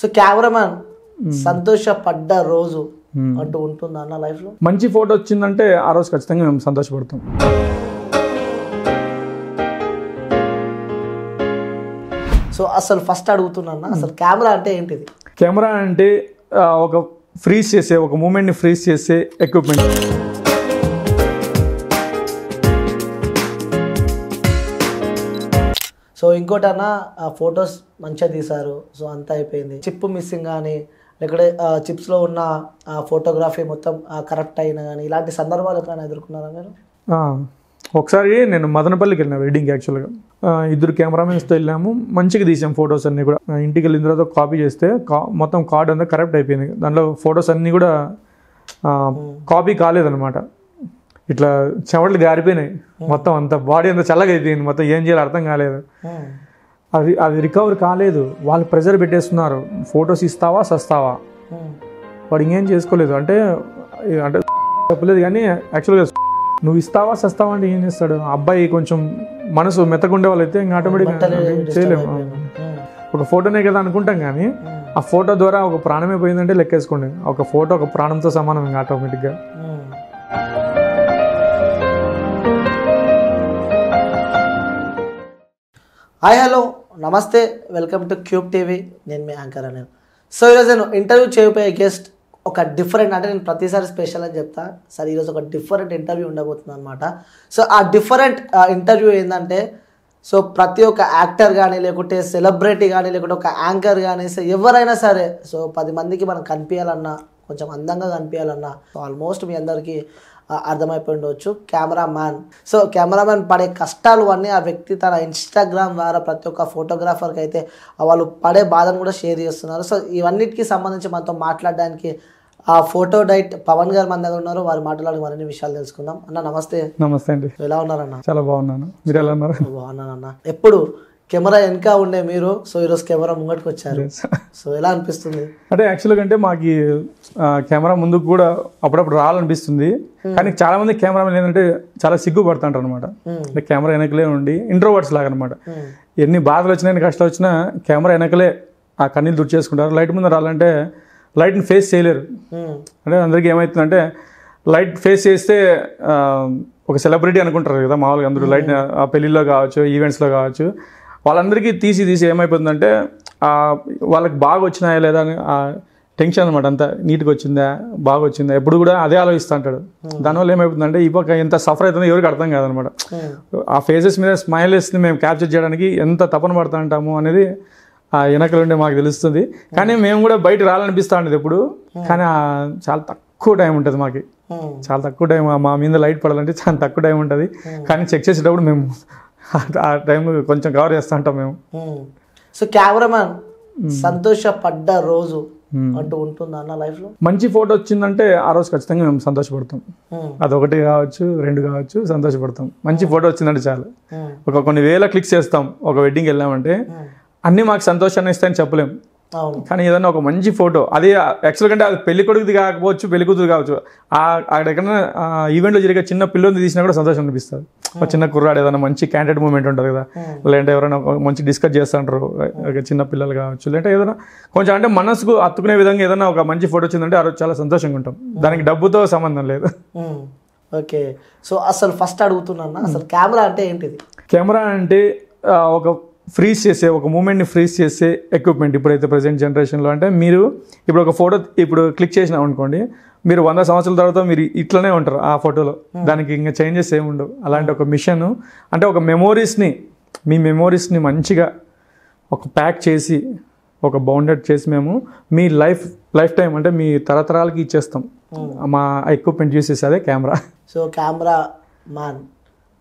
So cameraman సంతోషపడ్డ రోజు అంటూ ఉంటుందా అన్న లైఫ్ లో? మంచి ఫోటో వచ్చిందంటే ఆ రోజు ఖచ్చితంగా మేము సంతోషపడతాం. సో అసలు ఫస్ట్ అడుగుతున్నా, అసలు కెమెరా అంటే ఏంటిది? కెమెరా అంటే ఒక ఫ్రీజ్ చేసే, ఒక మూమెంట్ని ఫ్రీజ్ చేసే ఎక్విప్మెంట్. సో ఇంకోటన్నా ఫొటోస్ మంచిగా తీశారు, సో అంతా అయిపోయింది, చిప్ మిస్సింగ్ కానీ లేకపోతే చిప్స్లో ఉన్న ఫోటోగ్రఫీ మొత్తం కరెక్ట్ అయినా కానీ ఇలాంటి సందర్భాలు ఎప్పుడైనా ఎదుర్కొన్నారా మీరు? ఒకసారి నేను మదనపల్లికి వెళ్ళిన వెడ్డింగ్కి. యాక్చువల్గా 2 కెమెరామెన్స్తో వెళ్ళాము, మంచిగా తీసాం ఫొటోస్ అన్నీ కూడా. ఇంటికి వెళ్ళిన తర్వాత కాపీ చేస్తే మొత్తం కార్డ్ అంతా కరెక్ట్ అయిపోయింది. దాంట్లో ఫొటోస్ అన్నీ కూడా కాపీ కాలేదన్నమాట. ఇట్లా చెమటలు గారిపోయినాయి, మొత్తం అంతా బాడీ అంతా చల్లగా అయిపోయింది, మొత్తం ఏం చేయాలో అర్థం కాలేదు. అది రికవర్ కాలేదు. వాళ్ళు ప్రెజర్ పెట్టేస్తున్నారు, ఫొటోస్ ఇస్తావా సస్తావా. వాడు ఇంకేం చేసుకోలేదు, అంటే చెప్పలేదు కానీ యాక్చువల్గా నువ్వు ఇస్తావా సస్తావా అంటే ఏం చేస్తాడు. అబ్బాయి కొంచెం మనసు మెత్తకుండే వాళ్ళు అయితే ఇంకా ఆటోమేటిక్గా చేయలేము. ఒక ఫోటోనే కదా అనుకుంటాం కానీ ఆ ఫోటో ద్వారా ఒక ప్రాణమే పోయిందంటే లెక్కేసుకోండి. ఒక ఫోటో ఒక ప్రాణంతో సమానం ఇంకా ఆటోమేటిక్గా. హాయ్ హలో నమస్తే, వెల్కమ్ టు క్యూబ్ టీవీ. నేను మీ యాంకర్ అని. సో ఈరోజు నేను ఇంటర్వ్యూ చేయబోయే గెస్ట్ ఒక డిఫరెంట్, అంటే నేను ప్రతిసారి స్పెషల్ అని చెప్తా, సరే ఈరోజు ఒక డిఫరెంట్ ఇంటర్వ్యూ ఉండబోతుంది అనమాట. సో ఆ డిఫరెంట్ ఇంటర్వ్యూ ఏంటంటే, సో ప్రతి ఒక్క యాక్టర్ కానీ లేకుంటే సెలబ్రిటీ కానీ లేకుంటే ఒక యాంకర్ కానీ ఎవరైనా సరే, సో 10 మందికి మనం కనిపించాలన్నా, కొంచెం అందంగా కనిపించాలన్నా, సో ఆల్మోస్ట్ మీ అందరికీ అర్థమైపోయి ఉండవచ్చు కెమెరామ్యాన్. సో కెమెరామ్యాన్ పడే కష్టాలు అన్నీ ఆ వ్యక్తి తన ఇన్స్టాగ్రామ్ ద్వారా ప్రతి ఒక్క ఫోటోగ్రాఫర్కి అయితే వాళ్ళు పడే బాధను కూడా షేర్ చేస్తున్నారు. సో ఇవన్నిటికీ సంబంధించి మనతో మాట్లాడడానికి ఆ ఫోటో డైట్ పవన్ గారు మన దగ్గర ఉన్నారు. వారి మాట్లాడి మరిన్ని విషయాలు తెలుసుకుందాం. అన్న నమస్తే. నమస్తే అండి. ఎలా ఉన్నారన్న? చాలా బాగున్నాను, మీరు ఎలా ఉన్నారు? బాగున్నానన్న. ఎప్పుడు కెమెరా వెనక ఉండే మీరు, సో ఈరోజు కెమెరా ముంగటికి వచ్చారు, సో ఎలా అనిపిస్తుంది? అంటే యాక్చువల్గా అంటే మాకు కెమెరా ముందుకు కూడా అప్పుడప్పుడు రావాలనిపిస్తుంది, కానీ చాలా మంది కెమెరామెన్ ఏంటంటే చాలా సిగ్గుపడుతుంటారు అనమాట. అంటే కెమెరా వెనకలే ఉండి ఇంట్రోవర్ట్స్ లాగా అనమాట. ఎన్ని బాధలు వచ్చినా ఎన్ని కష్టాలు వచ్చినా కెమెరా వెనకలే ఆ కన్నీళ్ళు తుడిచేసుకుంటారు. లైట్ ముందు రావాలంటే లైట్ని ఫేస్ చేయలేరు. అంటే అందరికీ ఏమవుతుందంటే లైట్ ఫేస్ చేస్తే ఒక సెలబ్రిటీ అనుకుంటారు కదా మామూలుగా అందరూ. లైట్ ఆ పెళ్ళిలో కావచ్చు, ఈవెంట్స్లో కావచ్చు, వాళ్ళందరికీ తీసి ఏమైపోతుందంటే వాళ్ళకి బాగా వచ్చినాయా లేదా అని ఆ టెన్షన్ అనమాట. అంతా నీట్గా వచ్చిందా, బాగా వచ్చిందా, ఎప్పుడు కూడా అదే ఆలోచిస్తూ ఉంటాడు. దానివల్ల ఏమైపోతుందంటే ఈ పక్క ఎంత సఫర్ అవుతుందో ఎవరికి అర్థం కాదనమాట. ఆ ఫేసెస్ మీద స్మైలెస్ని మేము క్యాప్చర్ చేయడానికి ఎంత తపన పడుతూ ఉంటాము అనేది ఆ వెనకలు ఉండే మాకు తెలుస్తుంది. కానీ మేము కూడా బయట రావాలనిపిస్తూ ఉండేది ఎప్పుడు, కానీ చాలా తక్కువ టైం ఉంటుంది మాకు, చాలా తక్కువ టైం. మా మీద లైట్ పడాలంటే చాలా తక్కువ టైం ఉంటుంది. కానీ చెక్ చేసేటప్పుడు మేము ఆ టైం కొంచెం కవర్ చేస్తూ ఉంటాం మేము. సో కెమెరామ్యాన్ సంతోషపడ్డ రోజు అంటూ ఉంటుందా అన్న లైఫ్ లో? మంచి ఫోటో వచ్చిందంటే ఆ రోజు ఖచ్చితంగా మేము సంతోషపడతాం. అదొకటి కావచ్చు, 2 కావచ్చు, సంతోషపడతాం. మంచి ఫోటో వచ్చిందంటే చాలు. కొన్ని వేల క్లిక్స్ చేస్తాం. ఒక వెడ్డింగ్కి వెళ్ళామంటే అన్నీ మాకు సంతోషాన్ని ఇస్తాయని చెప్పలేము, కానీ ఏదన్నా ఒక మంచి ఫోటో, అది యాక్చువల్గా అంటే అది పెళ్లి కొడుకుది కాకపోవచ్చు, పెళ్లి కూతురు కావచ్చు, అక్కడ ఎక్కడైనా ఈవెంట్లో జరిగే చిన్న పిల్లల్ని తీసినా కూడా సంతోషం అనిపిస్తుంది. ఒక చిన్న కుర్రాడు ఏదైనా మంచి క్యాండిడేట్ మూమెంట్ ఉంటుంది కదా, లేదంటే ఎవరైనా మంచి డిస్కస్ చేస్తుంటారు చిన్న పిల్లలు కావచ్చు, లేదంటే ఏదైనా కొంచెం అంటే మనసుకు అత్తుకునే విధంగా ఏదైనా ఒక మంచి ఫోటో వచ్చిందంటే ఆ రోజు చాలా సంతోషంగా ఉంటాం. దానికి డబ్బుతో సంబంధం లేదు. ఓకే, సో అసలు ఫస్ట్ అడుగుతున్నా, అసలు కెమెరా అంటే ఏంటిది? కెమెరా అంటే ఒక ఫ్రీజ్ చేసే, ఒక మూమెంట్ని ఫ్రీజ్ చేసే ఎక్విప్మెంట్. ఇప్పుడైతే ప్రజెంట్ జనరేషన్లో అంటే మీరు ఇప్పుడు ఒక ఫోటో ఇప్పుడు క్లిక్ చేసినాం అనుకోండి, మీరు 100 సంవత్సరాల తర్వాత మీరు ఇట్లనే ఉంటారు ఆ ఫోటోలో, దానికి ఇంకా చేంజెస్ ఏమి ఉండవు. అలాంటి ఒక మిషన్ అంటే ఒక మెమోరీస్ని, మీ మెమోరీస్ని మంచిగా ఒక ప్యాక్ చేసి, ఒక బౌండెడ్ చేసి మేము మీ లైఫ్ టైం అంటే మీ తరతరాలకి ఇచ్చేస్తాం మా ఎక్విప్మెంట్ యూస్ చేసి, అదే camera. So camera man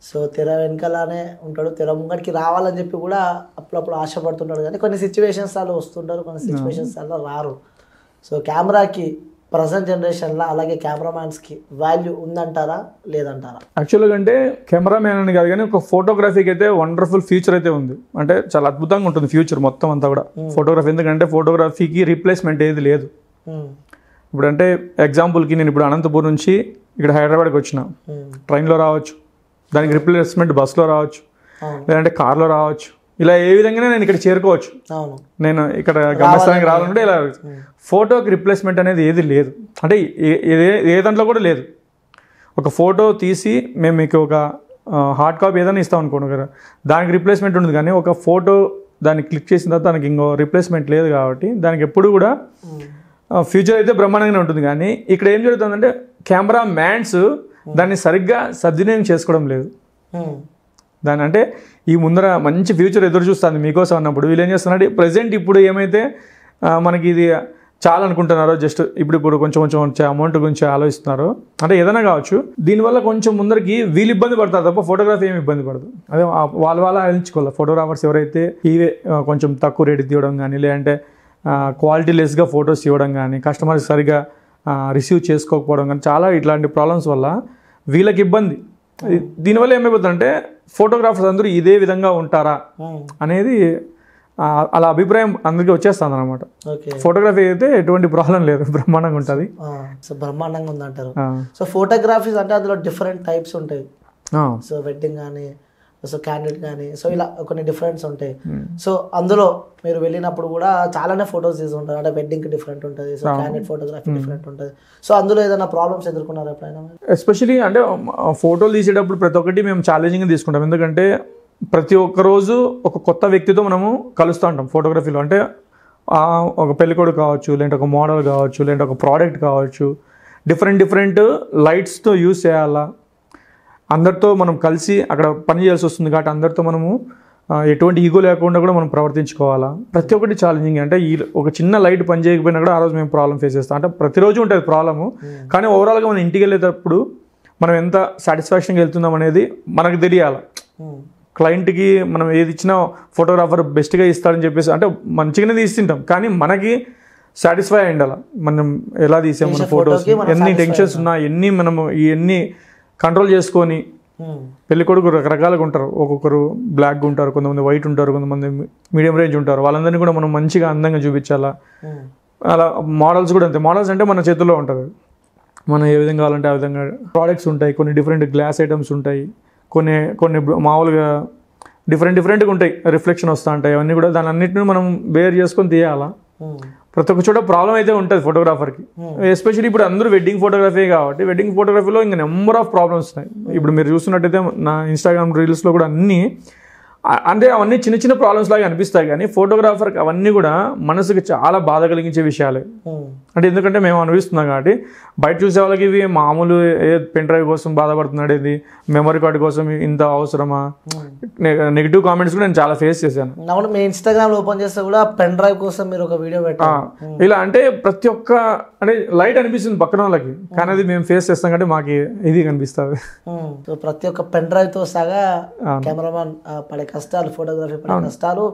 so తెర వెనకలానే ఉంటాడు, తెర ముంగడికి రావాలని చెప్పి కూడా అప్పుడప్పుడు ఆశపడుతుంటాడు, కానీ కొన్ని సిచ్యువేషన్స్ అలా వస్తుంటారు, కొన్ని సిచ్యువేషన్స్ అలా రారు. సో కెమెరాకి ప్రజెంట్ జనరేషన్లో అలాగే కెమెరామ్యాన్స్కి వాల్యూ ఉందంటారా లేదంటారా? యాక్చువల్గా అంటే కెమెరామ్యాన్ అని కాదు కానీ ఒక ఫోటోగ్రఫీకి అయితే వండర్ఫుల్ ఫ్యూచర్ అయితే ఉంది. అంటే చాలా అద్భుతంగా ఉంటుంది ఫ్యూచర్ మొత్తం అంతా కూడా ఫోటోగ్రఫీ. ఎందుకంటే ఫోటోగ్రఫీకి రీప్లేస్మెంట్ ఏది లేదు. ఇప్పుడు అంటే ఎగ్జాంపుల్కి నేను ఇప్పుడు అనంతపూర్ నుంచి ఇక్కడ హైదరాబాద్కి వచ్చిన, ట్రైన్లో రావచ్చు, దానికి రిప్లేస్మెంట్ బస్సులో రావచ్చు, లేదంటే కార్లో రావచ్చు, ఇలా ఏ విధంగా నేను ఇక్కడ చేరుకోవచ్చు, అవును నేను ఇక్కడ గమ్యస్థానానికి రావాలంటే ఇలా. ఫోటోకి రిప్లేస్మెంట్ అనేది ఏది లేదు, అంటే ఏ దాంట్లో కూడా లేదు. ఒక ఫోటో తీసి మేము మీకు ఒక హార్డ్ కాపీ ఏదైనా ఇస్తాం అనుకోండి కదా, దానికి రిప్లేస్మెంట్ ఉంటుంది. కానీ ఒక ఫోటో దాన్ని క్లిక్ చేసిన తర్వాత దానికి ఇంకో రిప్లేస్మెంట్ లేదు కాబట్టి దానికి ఎప్పుడు కూడా ఫ్యూచర్ అయితే బ్రహ్మాండంగానే ఉంటుంది. కానీ ఇక్కడ ఏం జరుగుతుందంటే కెమెరా మ్యాన్స్ దాన్ని సరిగ్గా సద్వినియోగం చేసుకోవడం లేదు. దాని అంటే ఈ ముందర మంచి ఫ్యూచర్ ఎదురు చూస్తుంది మీకోసం అన్నప్పుడు వీళ్ళు ఏం చేస్తున్నారంటే ప్రజెంట్ ఇప్పుడు ఏమైతే మనకి ఇది చాలా అనుకుంటున్నారో, జస్ట్ ఇప్పుడు కొంచెం వచ్చే అమౌంట్ గురించి ఆలోచిస్తున్నారు, అంటే ఏదైనా కావచ్చు. దీనివల్ల కొంచెం ముందరికి వీళ్ళు ఇబ్బంది పడతారు తప్ప ఫోటోగ్రఫీ ఏమి ఇబ్బంది పడదు. అదే వాళ్ళ ఆలోచించుకోవాలి. ఫోటోగ్రాఫర్స్ ఎవరైతే ఇవే కొంచెం తక్కువ రేటు తీయడం కానీ, లేదంటే క్వాలిటీ లెస్గా ఫొటోస్ ఇవ్వడం కానీ, కస్టమర్స్ సరిగా రిసీవ్ చేసుకోకపోవడం కానీ, చాలా ఇట్లాంటి ప్రాబ్లమ్స్ వల్ల వీళ్ళకి ఇబ్బంది. దీనివల్ల ఏమైపోతుందంటే ఫోటోగ్రాఫర్స్ అందరూ ఇదే విధంగా ఉంటారా అనేది అలా అభిప్రాయం అందరికీ వచ్చేస్తుంది అనమాట. ఫోటోగ్రఫీ అయితే ఎటువంటి ప్రాబ్లం లేదు, బ్రహ్మాండంగా ఉంటుంది. సో బ్రహ్మాండంగా ఉందంటారు. సో ఫోటోగ్రఫీస్ అంటే అందులో డిఫరెంట్ టైప్స్ ఉంటాయి. సో వెడ్డింగ్ కానీ, సో క్యాండిడ్ కానీ, సో ఇలా కొన్ని డిఫరెంట్స్ ఉంటాయి. సో అందులో మీరు వెళ్ళినప్పుడు కూడా చాలానే ఫొటోస్ తీసుకుంటారు. అంటే వెడ్డింగ్కి డిఫరెంట్ ఉంటుంది, సో క్యాండిడ్ ఫోటోగ్రఫీ డిఫరెంట్ ఉంటుంది. సో అందులో ఏదైనా ప్రాబ్లమ్స్ ఎదుర్కొన్నారు ఎప్పుడైనా? ఎస్పెషలీ అంటే ఫోటోలు తీసేటప్పుడు ప్రతి ఒక్కటి మేము ఛాలెంజింగ్గా తీసుకుంటాం. ఎందుకంటే ప్రతి ఒక్క రోజు ఒక కొత్త వ్యక్తితో మనము కలుస్తూ ఉంటాం ఫోటోగ్రఫీలో. అంటే ఒక పెళ్ళికొడుకు కావచ్చు, లేదంటే ఒక మోడల్ కావచ్చు, లేదంటే ఒక ప్రోడక్ట్ కావచ్చు, డిఫరెంట్ లైట్స్తో యూజ్ చేయాలా, అందరితో మనం కలిసి అక్కడ పని చేయాల్సి వస్తుంది. కాబట్టి అందరితో మనము ఎటువంటి ఈగో లేకుండా కూడా మనం ప్రవర్తించుకోవాలా. ప్రతి ఒక్కటి ఛాలెంజింగ్. అంటే ఒక చిన్న లైట్ పని చేయకపోయినా కూడా ఆ రోజు మేము ప్రాబ్లం ఫేస్ చేస్తాం. అంటే ప్రతిరోజు ఉంటుంది ప్రాబ్లము, కానీ ఓవరాల్గా మనం ఇంటికి వెళ్ళేటప్పుడు మనం ఎంత సాటిస్ఫాక్షన్గా వెళ్తున్నాం అనేది మనకు తెలియాలి. క్లయింట్కి మనం ఏది ఇచ్చినా ఫోటోగ్రాఫర్ బెస్ట్గా ఇస్తాడని చెప్పేసి అంటే మంచిగానే తీస్తుంటాం, కానీ మనకి సాటిస్ఫై అయి ఉండాలి. మనం ఎలా తీసాం మన ఫొటోస్, ఎన్ని టెన్షన్స్ ఉన్నా, మనము ఇవన్నీ కంట్రోల్ చేసుకొని. పెళ్ళికొడుకు రకరకాలుగా ఉంటారు, ఒక్కొక్కరు బ్లాక్గా ఉంటారు, కొంతమంది వైట్ ఉంటారు, కొంతమంది మీడియం రేంజ్ ఉంటారు. వాళ్ళందరినీ కూడా మనం మంచిగా అందంగా చూపించాలా. అలా మోడల్స్ కూడా అంతే. మోడల్స్ అంటే మన చేతుల్లో ఉంటుంది, మనం ఏ విధంగా కావాలంటే ఆ విధంగా. ప్రోడక్ట్స్ ఉంటాయి, కొన్ని డిఫరెంట్ గ్లాస్ ఐటమ్స్ ఉంటాయి, కొన్ని మామూలుగా డిఫరెంట్గా ఉంటాయి, రిఫ్లెక్షన్ వస్తూ ఉంటాయి. అవన్నీ కూడా దాని అన్నింటినీ మనం బేర్ చేసుకొని తీయాలా. ప్రతి ఒక్క చోట ప్రాబ్లం అయితే ఉంటుంది ఫోటోగ్రాఫర్కి. ఎస్పెషల్లీ ఇప్పుడు అందరూ వెడ్డింగ్ ఫోటోగ్రఫీ కాబట్టి వెడ్డింగ్ ఫోటోగ్రఫీలో ఇంకా నెంబర్ ఆఫ్ ప్రాబ్లమ్స్ ఉన్నాయి. ఇప్పుడు మీరు చూస్తున్నట్టయితే నా ఇన్స్టాగ్రామ్ రీల్స్లో కూడా అన్నీ అంటే అవన్నీ చిన్న ప్రాబ్లమ్స్ లాగా అనిపిస్తాయి, కానీ ఫోటోగ్రాఫర్కి అవన్నీ కూడా మనసుకి చాలా బాధ కలిగించే విషయాలే. అంటే ఎందుకంటే మేము అనుభవిస్తున్నాం కాబట్టి. బయట చూసే వాళ్ళకి ఇవి మామూలు పెన్ డ్రైవ్ కోసం బాధపడుతున్నాడు, ఇది మెమరీ కార్డు కోసం ఇంత అవసరమా, నెగిటివ్ కామెంట్స్ కూడా నేను చాలా ఫేస్ చేశాను. మీ ఇన్స్టాగ్రామ్ ఓపెన్ చేస్తే కూడా పెన్ డ్రైవ్ కోసం మీరు ఒక వీడియో పెట్టారు. ఇలా అంటే ప్రతి ఒక్క అంటే లైట్ అనిపిస్తుంది పక్కన వాళ్ళకి, కానీ అది మేము ఫేస్ చేస్తాం కాబట్టి మాకు ఇది కనిపిస్తుంది. ప్రతి ఒక్క పెన్ డ్రైవ్ తో సగా కెమెరామాన్ పడే కష్టాలు, ఫోటోగ్రఫీ పడే కష్టాలు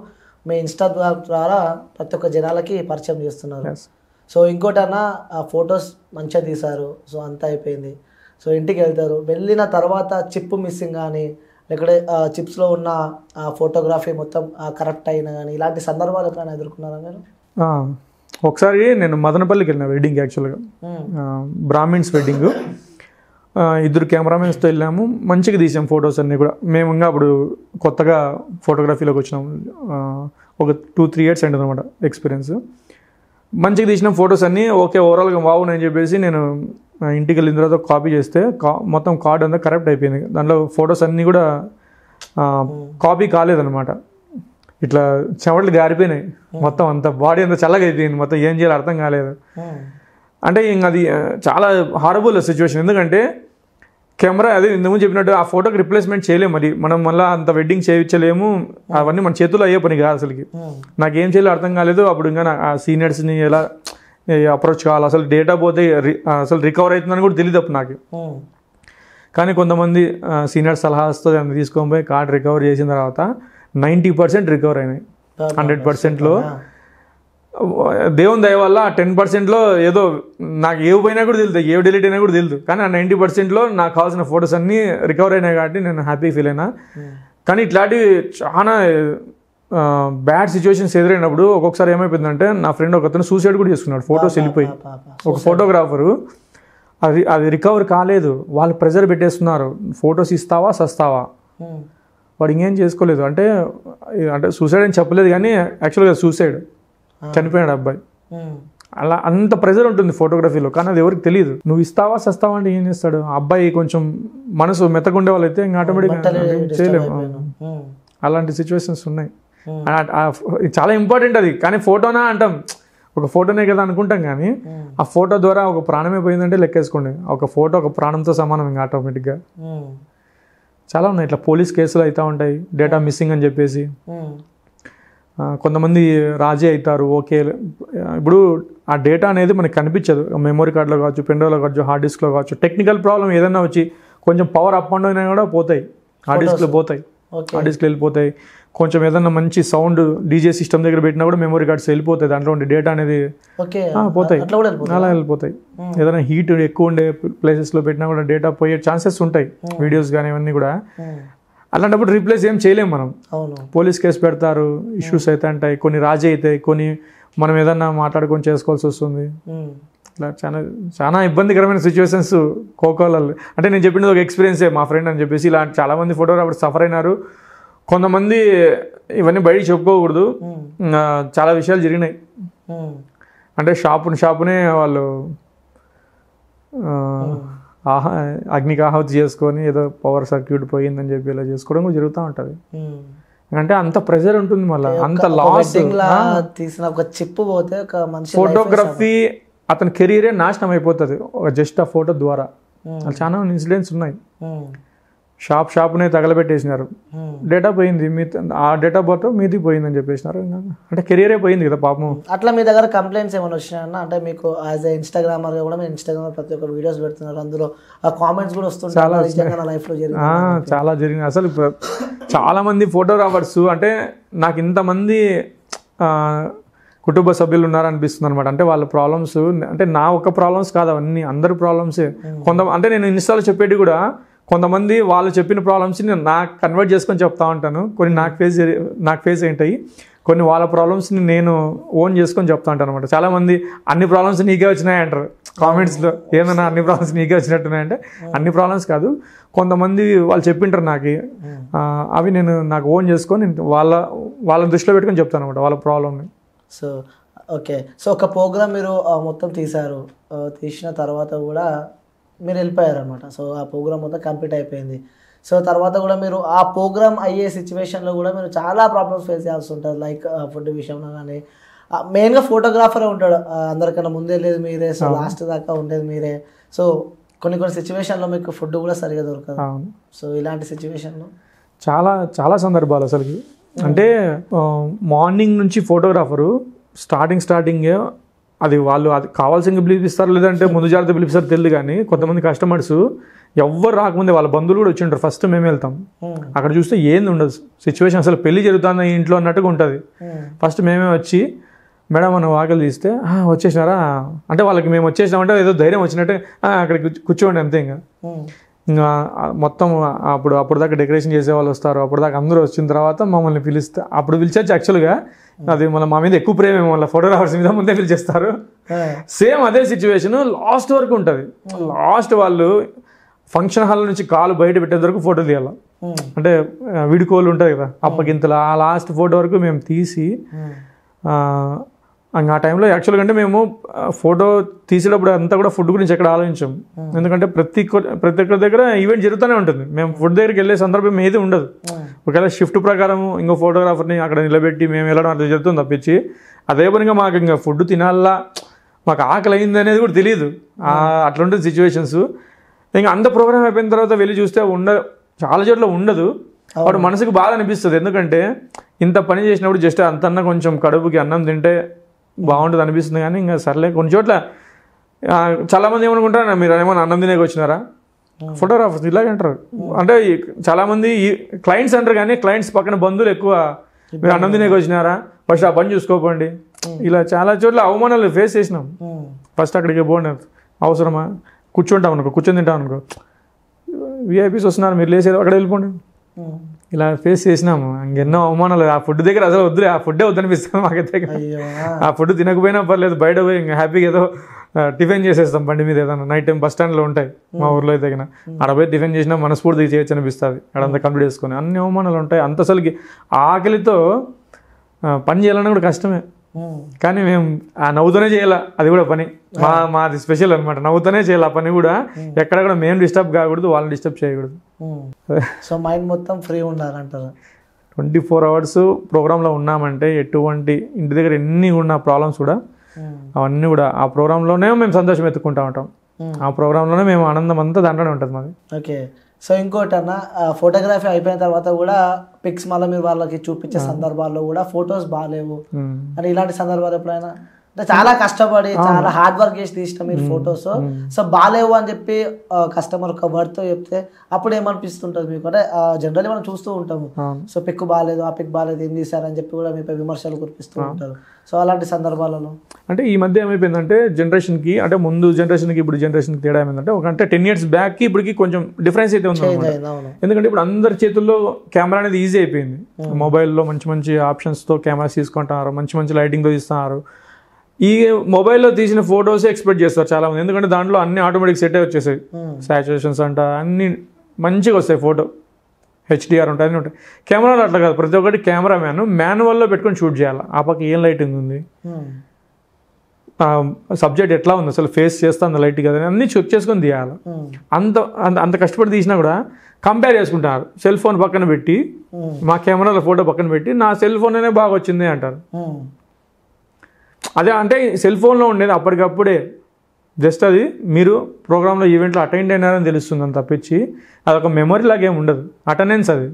మీ ఇన్స్టాగ్రామ్ ద్వారా ప్రతి ఒక్క జనాలకి పరిచయం చేస్తున్నారు. సో ఇంకోటన్నా ఆ ఫొటోస్ మంచిగా తీశారు, సో అంతా అయిపోయింది. సో ఇంటికి వెళ్తారు, వెళ్ళిన తర్వాత చిప్ మిస్సింగ్ కానీ, లేకపోతే చిప్స్లో ఉన్న ఫోటోగ్రఫీ మొత్తం కరెక్ట్ అయినా కానీ, ఇలాంటి సందర్భాలు ఎప్పుడైనా ఎదుర్కొన్నారా మీరు? ఒకసారి నేను మదనపల్లికి వెళ్ళిన వెడ్డింగ్, యాక్చువల్గా బ్రాహ్మిన్స్ వెడ్డింగ్. 2 కెమెరామెన్స్తో వెళ్ళాము, మంచిగా తీసాం ఫొటోస్ అన్నీ కూడా. మేము ఇంకా అప్పుడు కొత్తగా ఫోటోగ్రఫీలోకి వచ్చినాము, ఒక 2-3 years అయింది అనమాట ఎక్స్పీరియన్స్. మంచిగా తీసిన ఫొటోస్ అన్నీ ఓకే, ఓవరాల్గా బాగున్నాయని చెప్పేసి నేను ఇంటికి వెళ్ళిన తర్వాత కాపీ చేస్తే మొత్తం కార్డ్ అంతా కరెక్ట్ అయిపోయింది. దాంట్లో ఫొటోస్ అన్నీ కూడా కాపీ కాలేదన్నమాట. ఇట్లా చెమటలు గారిపోయినాయి, మొత్తం అంతా బాడీ అంతా చల్లగా అయిపోయింది, మొత్తం ఏం చేయాలో అర్థం కాలేదు. అంటే ఇంక అది చాలా హారబుల్ సిచ్యువేషన్. ఎందుకంటే కెమెరా అదే ఇంతకుముందు చెప్పినట్టు ఆ ఫోటోకి రిప్లేస్మెంట్ చేయలేము, మరి మనం మళ్ళీ అంత వెడ్డింగ్ చేయించలేము, అవన్నీ మన చేతుల్లో అయ్యే పని కాదు అసలుకి. నాకేం చేయాలో అర్థం కాలేదు. అప్పుడు ఇంకా ఆ సీనియర్స్ని ఎలా అప్రోచ్ కావాలి, అసలు డేటా పోతే అసలు రికవర్ అవుతుందని కూడా తెలియదు అప్పుడు నాకు. కానీ కొంతమంది సీనియర్ సలహాస్తో దాన్ని తీసుకొని పోయి కార్డ్ రికవర్ చేసిన తర్వాత 90% రికవర్ అయినాయి. 100%లో దేవుని దయ వల్ల 10%లో ఏదో నాకు ఏవి పోయినా కూడా తెలియదు, ఏవి డిలీట్ అయినా కూడా తెలియదు, కానీ ఆ 90%లో నాకు కావాల్సిన ఫొటోస్ అన్నీ రికవర్ అయినాయి కాబట్టి నేను హ్యాపీ ఫీల్ అయినా. కానీ ఇట్లాంటివి చాలా బ్యాడ్ సిచ్యువేషన్స్ ఎదురైనప్పుడు ఒక్కొక్కసారి ఏమైపోయిందంటే, నా ఫ్రెండ్ ఒకతను సూసైడ్ కూడా చేసుకున్నాడు ఫొటోస్ వెళ్ళిపోయి. ఒక ఫోటోగ్రాఫరు అది రికవర్ కాలేదు, వాళ్ళు ప్రెజర్ పెట్టేస్తున్నారు, ఫొటోస్ ఇస్తావా సస్తావా. వాడు ఇంకేం చేసుకోలేదు. అంటే సూసైడ్ అని చెప్పలేదు కానీ యాక్చువల్గా సూసైడ్, చనిపోయాడు అబ్బాయి. అలా అంత ప్రెజర్ ఉంటుంది ఫోటోగ్రఫీలో, కానీ అది ఎవరికి తెలియదు. నువ్వు ఇస్తావా సస్తావా అంటే ఏం చేస్తాడు అబ్బాయి. కొంచెం మనసు మెత్తకుండే వాళ్ళు అయితే ఇంకా ఆటోమేటిక్గా చేయలేము. అలాంటి సిచ్యువేషన్స్ ఉన్నాయి. చాలా ఇంపార్టెంట్ అది. కానీ ఫోటోనా అంటాం, ఒక ఫోటోనే కదా అనుకుంటాం, కానీ ఆ ఫోటో ద్వారా ఒక ప్రాణమే పోయిందంటే లెక్కేసుకోండి. ఒక ఫోటో ఒక ప్రాణంతో సమానం ఇంకా ఆటోమేటిక్గా. చాలా ఉన్నాయి ఇట్లా పోలీస్ కేసులు అవుతూ ఉంటాయి, డేటా మిస్సింగ్ అని చెప్పేసి. కొంతమంది రాజీ అవుతారు. ఓకే, ఇప్పుడు ఆ డేటా అనేది మనకి కనిపించదు. మెమరీ కార్డులో కావచ్చు, పెన్డ్రైవ్లో కావచ్చు, హార్డ్ డిస్క్లో కావచ్చు. టెక్నికల్ ప్రాబ్లం ఏదైనా వచ్చి కొంచెం పవర్ అప్ అండ్ డౌన్ అయినా కూడా పోతాయి, హార్డ్ డిస్క్లో పోతాయి, హార్డ్ డిస్క్లో వెళ్ళిపోతాయి. కొంచెం ఏదన్నా మంచి సౌండ్ డీజే సిస్టమ్ దగ్గర పెట్టినా కూడా మెమరీ కార్డ్స్ వెళ్ళిపోతాయి, దాంట్లో ఉండే డేటా అనేది పోతాయి, అలా వెళ్ళిపోతాయి. ఏదైనా హీట్ ఎక్కువ ఉండే ప్లేసెస్లో పెట్టినా కూడా డేటా పోయే ఛాన్సెస్ ఉంటాయి, వీడియోస్ కానీ ఇవన్నీ కూడా. అలాంటప్పుడు రీప్లేస్ ఏం చేయలేము మనం. పోలీస్ కేసు పెడతారు, ఇష్యూస్ అయితే ఉంటాయి, కొన్ని రాజీ అవుతాయి, కొన్ని మనం ఏదన్నా మాట్లాడుకొని చేసుకోవాల్సి వస్తుంది. ఇట్లా చాలా చాలా ఇబ్బందికరమైన సిచ్యువేషన్స్ కోకోలలో. అంటే నేను చెప్పినది ఒక ఎక్స్పీరియన్సే, మా ఫ్రెండ్ అని చెప్పేసి. ఇలా చాలామంది ఫోటోగ్రాఫర్స్ సఫర్ అయినారు. కొంతమంది ఇవన్నీ బయటికి చెప్పుకోకూడదు, చాలా విషయాలు జరిగినాయి. అంటే షాపునే వాళ్ళు అగ్నికి ఆహుతి చేసుకొని ఏదో పవర్ సర్క్యూట్ పోయిందని చెప్పి ఇలా చేసుకోవడం కూడా జరుగుతూ ఉంటుంది. అంటే అంత ప్రెజర్ ఉంటుంది, మళ్ళీ అంత లాస్. తీసిన ఒక చిప్పు పోతే ఒక మనిషి ఫోటోగ్రఫీ అతని కెరీరే నాశనం అయిపోతుంది జస్ట్ ఆ ఫోటో ద్వారా. చాలా ఇన్సిడెంట్స్ ఉన్నాయి. షాప్నే తగలబెట్టేసినారు, డేటా పోయింది, ఆ డేటా బర్త్ మీది పోయిందని చెప్పేసినారు. అంటే కెరీరే పోయింది కదా పాపం. అట్లా మీ దగ్గర కంప్లైంట్స్ ఏమైనా వచ్చినాయన్నా? అంటే మీకు యాజ్ ఏ ఇన్స్టాగ్రామర్గా కూడా మీరు ఇన్స్టాగ్రామ్ ప్రతి ఒక్క వీడియోస్ పెడుతున్నారు, అందులో ఆ కామెంట్స్ కూడా వస్తుంటాయి. చాలా జరిగింది. అసలు చాలా మంది ఫోటోగ్రాఫర్స్ అంటే నాకు ఇంతమంది కుటుంబ సభ్యులు ఉన్నారనిపిస్తుంది అనమాట. అంటే వాళ్ళ ప్రాబ్లమ్స్ అంటే నా ఒక్క ప్రాబ్లమ్స్ కాదు, అవన్నీ అందరి ప్రాబ్లమ్సే. అంటే నేను ఇన్స్టాలో చెప్పేటి కూడా కొంతమంది వాళ్ళు చెప్పిన ప్రాబ్లమ్స్ నేను నాకు కన్వర్ట్ చేసుకొని చెప్తా ఉంటాను. కొన్ని నాకు ఫేస్ ఏంటాయి, కొన్ని వాళ్ళ ప్రాబ్లమ్స్ని నేను ఓన్ చేసుకొని చెప్తా ఉంటాను అనమాట. చాలామంది అన్ని ప్రాబ్లమ్స్ నీకే వచ్చినాయి అంటారు కామెంట్స్లో. ఏదన్నా అన్ని ప్రాబ్లమ్స్ నీకే వచ్చినట్టున్నాయంటే అన్ని ప్రాబ్లమ్స్ కాదు, కొంతమంది వాళ్ళు చెప్పింటారు నాకు, అవి నేను నాకు ఓన్ చేసుకొని వాళ్ళ దృష్టిలో పెట్టుకొని చెప్తాను అనమాట వాళ్ళ ప్రాబ్లమ్ని. సో ఓకే, సో ఒక ప్రోగ్రామ్ మీరు మొత్తం తీశారు, తీసిన తర్వాత కూడా మీరు వెళ్ళిపోయారు అనమాట. సో ఆ ప్రోగ్రామ్ మొత్తం కంప్లీట్ అయిపోయింది. సో తర్వాత కూడా మీరు ఆ ప్రోగ్రామ్ అయ్యే సిచ్యువేషన్లో కూడా మీరు చాలా ప్రాబ్లమ్స్ ఫేస్ చేయాల్సి ఉంటుంది. లైక్ ఫుడ్ విషయంలో కానీ, మెయిన్గా ఫోటోగ్రాఫరే ఉంటాడు, అందరికన్నా ముందే లేదు మీరే, సో లాస్ట్ దాకా ఉండేది మీరే. సో కొన్ని సిచ్యువేషన్లో మీకు ఫుడ్ కూడా సరిగా దొరకదు. సో ఇలాంటి సిచ్యువేషన్లో చాలా సందర్భాలు అసలుకి. అంటే మార్నింగ్ నుంచి ఫోటోగ్రాఫరు స్టార్టింగే అది వాళ్ళు అది కావాల్సింది పిలిపిస్తారు, లేదంటే ముందు జాగ్రత్త పిలిపిస్తారు తెలియదు. కానీ కొంతమంది కస్టమర్స్ ఎవ్వరు రాకముందే వాళ్ళ బంధువులు కూడా వచ్చి ఉంటారు. ఫస్ట్ మేమే వెళ్తాం, అక్కడ చూస్తే ఏంది ఉండదు సిచ్యువేషన్, అసలు పెళ్లి జరుగుతుంది ఇంట్లో అన్నట్టుగా ఉంటుంది. ఫస్ట్ మేమే వచ్చి మేడం మనం వాకిలు తీస్తే వచ్చేసినారా అంటే వాళ్ళకి మేము వచ్చేసినామంటే ఏదో ధైర్యం వచ్చినట్టే అక్కడ కూర్చోండి అంతే. ఇంకా మొత్తం అప్పుడు దాకా డెకరేషన్ చేసే వాళ్ళు వస్తారు, అప్పుడు దాకా అందరూ వచ్చిన తర్వాత మమ్మల్ని పిలిస్తే అప్పుడు పిలిచేది యాక్చువల్గా అది మా మీద ఎక్కువ ప్రేమ, మళ్ళీ ఫోటోగ్రాఫర్స్ మీద ముందే పిలిచేస్తారు. సేమ్ అదే సిచ్యువేషన్ లాస్ట్ వరకు ఉంటుంది. లాస్ట్ వాళ్ళు ఫంక్షన్ హాల్ నుంచి కాలు బయట పెట్టే వరకు ఫోటో తీయాలి. అంటే విడికోలు ఉంటుంది కదా అప్పగింతలు, ఆ లాస్ట్ ఫోటో వరకు మేము తీసి ఆ టైంలో యాక్చువల్గా అంటే మేము ఫోటో తీసేటప్పుడు అంతా కూడా ఫుడ్ గురించి ఎక్కడ ఆలోచించాం. ఎందుకంటే ప్రతి ఒక్కరి దగ్గర ఈవెంట్ జరుగుతూనే ఉంటుంది, మేము ఫుడ్ దగ్గరికి వెళ్ళే సందర్భం ఏది ఉండదు. ఒకవేళ షిఫ్ట్ ప్రకారం ఇంకో ఫోటోగ్రాఫర్ని అక్కడ నిలబెట్టి మేము వెళ్ళడం అట్లా జరుగుతుంది తప్పించి అదే పనిగా మాకు ఇంకా ఫుడ్ తినాలా మాకు ఆకలి అయింది అనేది కూడా తెలియదు. అట్లుంటుంది సిచ్యువేషన్స్. ఇంకా అంత ప్రోగ్రామ్ అయిపోయిన తర్వాత వెళ్ళి చూస్తే చాలా చోట్ల ఉండదు. వాడు మనసుకు బాధ అనిపిస్తుంది, ఎందుకంటే ఇంత పని చేసినప్పుడు జస్ట్ అంతన్నా కొంచెం కడుపుకి అన్నం తింటే బాగుంటుంది అనిపిస్తుంది. కానీ ఇంకా సర్లే, కొన్ని చోట్ల చాలామంది ఏమనుకుంటారు మీరు ఏమైనా అన్నం తినేకి వచ్చినారా ఫోటోగ్రాఫర్స్ ఇలాగే అంటారు. అంటే చాలామంది క్లయింట్స్ అంటారు, కానీ క్లయింట్స్ పక్కన బంధువులు ఎక్కువ మీరు అన్నం తినేకి వచ్చినారా ఫస్ట్ ఆ పని చూసుకోకండి. ఇలా చాలా చోట్ల అవమానాలు ఫేస్ చేసినాం. ఫస్ట్ అక్కడికి పోండి, అవసరమా కూర్చుంటాం అనుకో, కూర్చొని తింటాం అనుకో, విఐపీస్ వస్తున్నారు మీరు లేచేది అక్కడ వెళ్ళిపోండి, ఇలా ఫేస్ చేసినాము. ఇంకెన్నో అవమానాలు. ఆ ఫుడ్ దగ్గర అసలు వద్దులే, ఆ ఫుడ్డే వద్దనిపిస్తుంది మాకైతే. ఆ ఫుడ్ తినకపోయినా పర్లేదు, బయట పోయి ఇంకా హ్యాపీగా ఏదో టిఫిన్ చేసేస్తాం బండి మీద ఏదైనా నైట్ టైం బస్ స్టాండ్లో ఉంటాయి మా ఊర్లో అయితే తగిన ఆడపోయి టిఫిన్ చేసినా మనస్ఫూర్తిగా చేయొచ్చు అనిపిస్తుంది అడంతా కంప్లీట్ చేసుకొని అన్ని అవమానాలు ఉంటాయి అంత అసలుకి ఆకలితో పని చేయాలన్నా కూడా కష్టమే కానీ మేము ఆ నవ్వుతూనే చేయాలి అది కూడా పని మాది స్పెషల్ అనమాట నవ్వుతూనే చేయాలి ఆ పని కూడా ఎక్కడ కూడా మేము డిస్టర్బ్ కాకూడదు వాళ్ళని డిస్టర్బ్ చేయకూడదు సో మైండ్ మొత్తం ఫ్రీ ఉండాలంటారు 24 hours ప్రోగ్రాంలో ఉన్నామంటే ఎటువంటి ఇంటి దగ్గర ఎన్ని ఉన్న ప్రాబ్లమ్స్ కూడా అవన్నీ కూడా ఆ ప్రోగ్రాంలోనే మేము సంతోషం ఎత్తుకుంటా ఉంటాం ఆ ప్రోగ్రాంలోనే మేము ఆనందం అంతా దాంట్లోనే ఉంటుంది మాది ఓకే సో ఇంకోటి అన్న ఫోటోగ్రఫీ అయిపోయిన తర్వాత కూడా పిక్స్ మళ్ళీ మీరు వాళ్ళకి చూపించే సందర్భాల్లో కూడా ఫొటోస్ బాగాలేవు అని ఇలాంటి సందర్భాలు ఎప్పుడైనా అంటే చాలా కష్టపడి చాలా హార్డ్ వర్క్ చేసి తీసిన మీరు ఫొటోస్ సో బాగాలేవు అని చెప్పి కస్టమర్ ఒక వర్డ్తో చెప్తే అప్పుడు ఏమనిపిస్తుంటుంది మీకు అంటే జనరల్లీ మనం చూస్తూ ఉంటాము సో పిక్ బాగాలేదు ఆ పిక్ బాగాలేదు ఏం తీశారని చెప్పి కూడా మీపై విమర్శలు కురిపిస్తూ ఉంటారు సో అలాంటి సందర్భాలలో అంటే ఈ మధ్య ఏమైపోయిందంటే జనరేషన్కి అంటే ముందు జనరేషన్కి ఇప్పుడు జనరేషన్కి తేడా ఏమైందంటే ఒక అంటే 10 years బ్యాక్కి ఇప్పటికి కొంచెం డిఫరెన్స్ అయితే ఉంది ఎందుకంటే ఇప్పుడు అందరి చేతుల్లో కెమెరా అనేది ఈజీ అయిపోయింది మొబైల్లో మంచి మంచి ఆప్షన్స్తో కెమెరాస్ తీసుకుంటున్నారు మంచి మంచి లైటింగ్తో తీస్తున్నారు ఈ మొబైల్లో తీసిన ఫొటోస్ ఎక్స్పెక్ట్ చేస్తారు చాలా మంది ఎందుకంటే దాంట్లో అన్ని ఆటోమేటిక్ సెట్ వచ్చేసాయి సాచురేషన్స్ అంట అన్ని మంచిగా వస్తాయి ఫోటో హెచ్డిఆర్ ఉంటాయి అన్నీ ఉంటాయి కెమెరాలో అట్లా కాదు ప్రతి ఒక్కటి కెమెరామ్యాన్ మాన్యువల్లో పెట్టుకొని షూట్ చేయాలి ఆ పక్క ఏం లైటింగ్ ఉంది సబ్జెక్ట్ ఎట్లా ఉంది అసలు ఫేస్ చేస్తా అంత లైట్ కదా అన్నీ చెక్ చేసుకొని తీయాలి అంత అంత కష్టపడి తీసినా కూడా కంపేర్ చేసుకుంటారు సెల్ ఫోన్ పక్కన పెట్టి మా కెమెరాలో ఫోటో పక్కన పెట్టి నా సెల్ ఫోన్ అనే బాగా వచ్చింది అంటారు అదే అంటే సెల్ ఫోన్లో ఉండేది అప్పటికప్పుడే జస్ట్ అది మీరు ప్రోగ్రాంలో ఈవెంట్లో అటెండ్ అయినారని తెలుస్తుంది అని తప్పించి అదొక మెమరీ లాగా ఏమి ఉండదు అటెండెన్స్ అది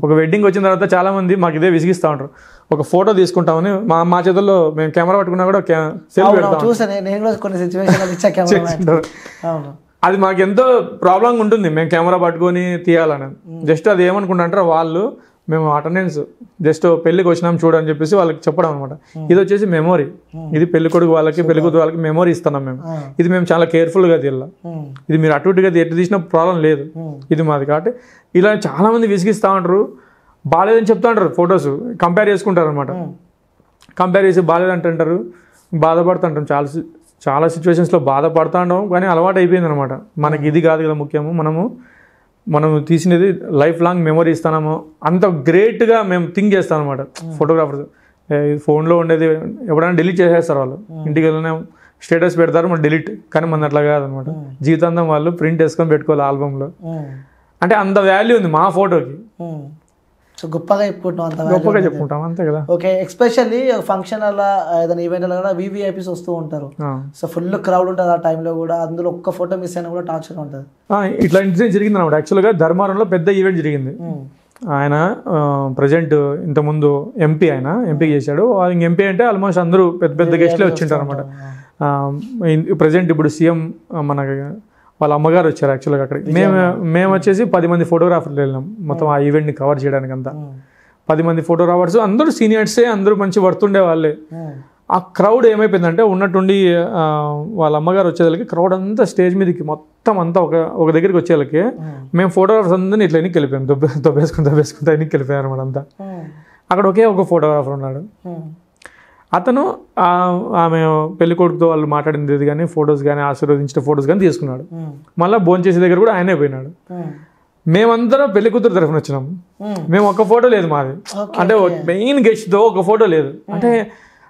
ఒక వెడ్డింగ్ వచ్చిన తర్వాత చాలామంది మాకు ఇదే విసిగిస్తూ ఉంటారు ఒక ఫోటో తీసుకుంటామని మా చేతుల్లో మేము కెమెరా పట్టుకున్నా కూడా సెల్ఫీ పెడతాం అది మాకు ఎంతో ప్రాబ్లంగా ఉంటుంది మేము కెమెరా పట్టుకొని తీయాలని జస్ట్ అది ఏమనుకుంటా అంటారు వాళ్ళు మేము అటెండెన్స్ జస్ట్ పెళ్ళికి వచ్చినాం చూడని చెప్పేసి వాళ్ళకి చెప్పడం అనమాట ఇది వచ్చేసి మెమొరీ ఇది పెళ్లి కొడుకు వాళ్ళకి పెళ్లి కూతురు వాళ్ళకి మెమొరీ ఇస్తున్నాం మేము ఇది మేము చాలా కేర్ఫుల్గా తీయాలి ఇది మీరు అటు ఇటుగా ఎటు తీసిన ప్రాబ్లం లేదు ఇది మాది కాబట్టి ఇలా చాలా మంది విసిగిస్తూ ఉంటారు బాగాలేదని చెప్తా ఉంటారు ఫొటోస్ కంపేర్ చేసుకుంటారు అనమాట కంపేర్ చేసి బాగాలేదంటుంటారు బాధపడుతుంటాం చాలా సిచ్యువేషన్స్లో బాధపడుతూ ఉంటాం కానీ అలవాటు అయిపోయింది అనమాట మనకి ఇది కాదు కదా ముఖ్యము మనం తీసినది లైఫ్ లాంగ్ మెమొరీ ఇస్తాము అంత గ్రేట్గా మేము థింక్ చేస్తాం అనమాట ఫోటోగ్రాఫర్స్ ఫోన్లో ఉండేది ఎప్పుడైనా డిలీట్ చేసేస్తారు వాళ్ళు ఇంటికి వెళ్ళినా స్టేటస్ పెడతారు మనం డిలీట్ కానీ మన అట్లా కాదనమాట జీవితాంతం వాళ్ళు ప్రింట్ వేసుకొని పెట్టుకోవాలి ఆల్బంలో అంటే అంత వాల్యూ ఉంది మా ఫోటోకి సో గొప్పగా చెప్పుకుంటాం అంతే కదా ఓకే ఎస్పెషల్లీ ఫంక్షన్ అలా ఏదైనా ఈవెంట్ అలా కూడా వివిఐపీస్ వస్తూ ఉంటారు సో ఫుల్ క్రౌడ్ ఉంటుంది ఆ టైంలో కూడా అందులో ఒక్క ఫోటో మిస్ అయినా కూడా టార్చర్ ఉంటుంది ఇట్లా ఇన్సిడెంట్ జరిగింది అనమాట యాక్చువల్గా ధర్మారంలో పెద్ద ఈవెంట్ జరిగింది ఆయన ప్రజెంట్ ఇంతకుముందు ఎంపీ చేశాడు ఎంపీ అంటే ఆల్మోస్ట్ అందరూ పెద్ద పెద్ద గెస్ట్లే వచ్చింటారు అనమాట ప్రజెంట్ ఇప్పుడు సీఎం మన వాళ్ళ అమ్మగారు వచ్చారు యాక్చువల్గా అక్కడికి మేము వచ్చేసి 10 మంది ఫోటోగ్రాఫర్లు వెళ్ళినాం మొత్తం ఆ ఈవెంట్ని కవర్ చేయడానికి అంతా 10 మంది ఫోటోగ్రాఫర్స్ అందరూ సీనియర్సే అందరూ మంచి వర్తుండే వాళ్ళే ఆ క్రౌడ్ ఏమైపోయిందంటే ఉన్నట్టుండి వాళ్ళ అమ్మగారు వచ్చేదానికి క్రౌడ్ అంతా స్టేజ్ మీదకి మొత్తం అంతా ఒక దగ్గరికి వచ్చేళ్ళకి మేము ఫోటోగ్రాఫర్స్ అందరినీ ఇట్లా ఎన్నికి వెళ్ళిపోయాం దొబ్బేసుకుంటా ఎన్నికి వెళ్ళిపోయారు అనమాట అంతా అక్కడ ఒక ఫోటోగ్రాఫర్ ఉన్నాడు అతను ఆమె పెళ్లి కొడుకుతో వాళ్ళు మాట్లాడింది కానీ ఫొటోస్ కానీ ఆశీర్వదించిన ఫొటోస్ కానీ తీసుకున్నాడు మళ్ళీ భోజనం చేసే దగ్గర కూడా ఆయనే పోయినాడు మేమందరం పెళ్లి కూతురు తరఫున వచ్చినాం మేము ఒక ఫోటో లేదు మాది అంటే మెయిన్ గెస్ట్తో ఒక ఫోటో లేదు అంటే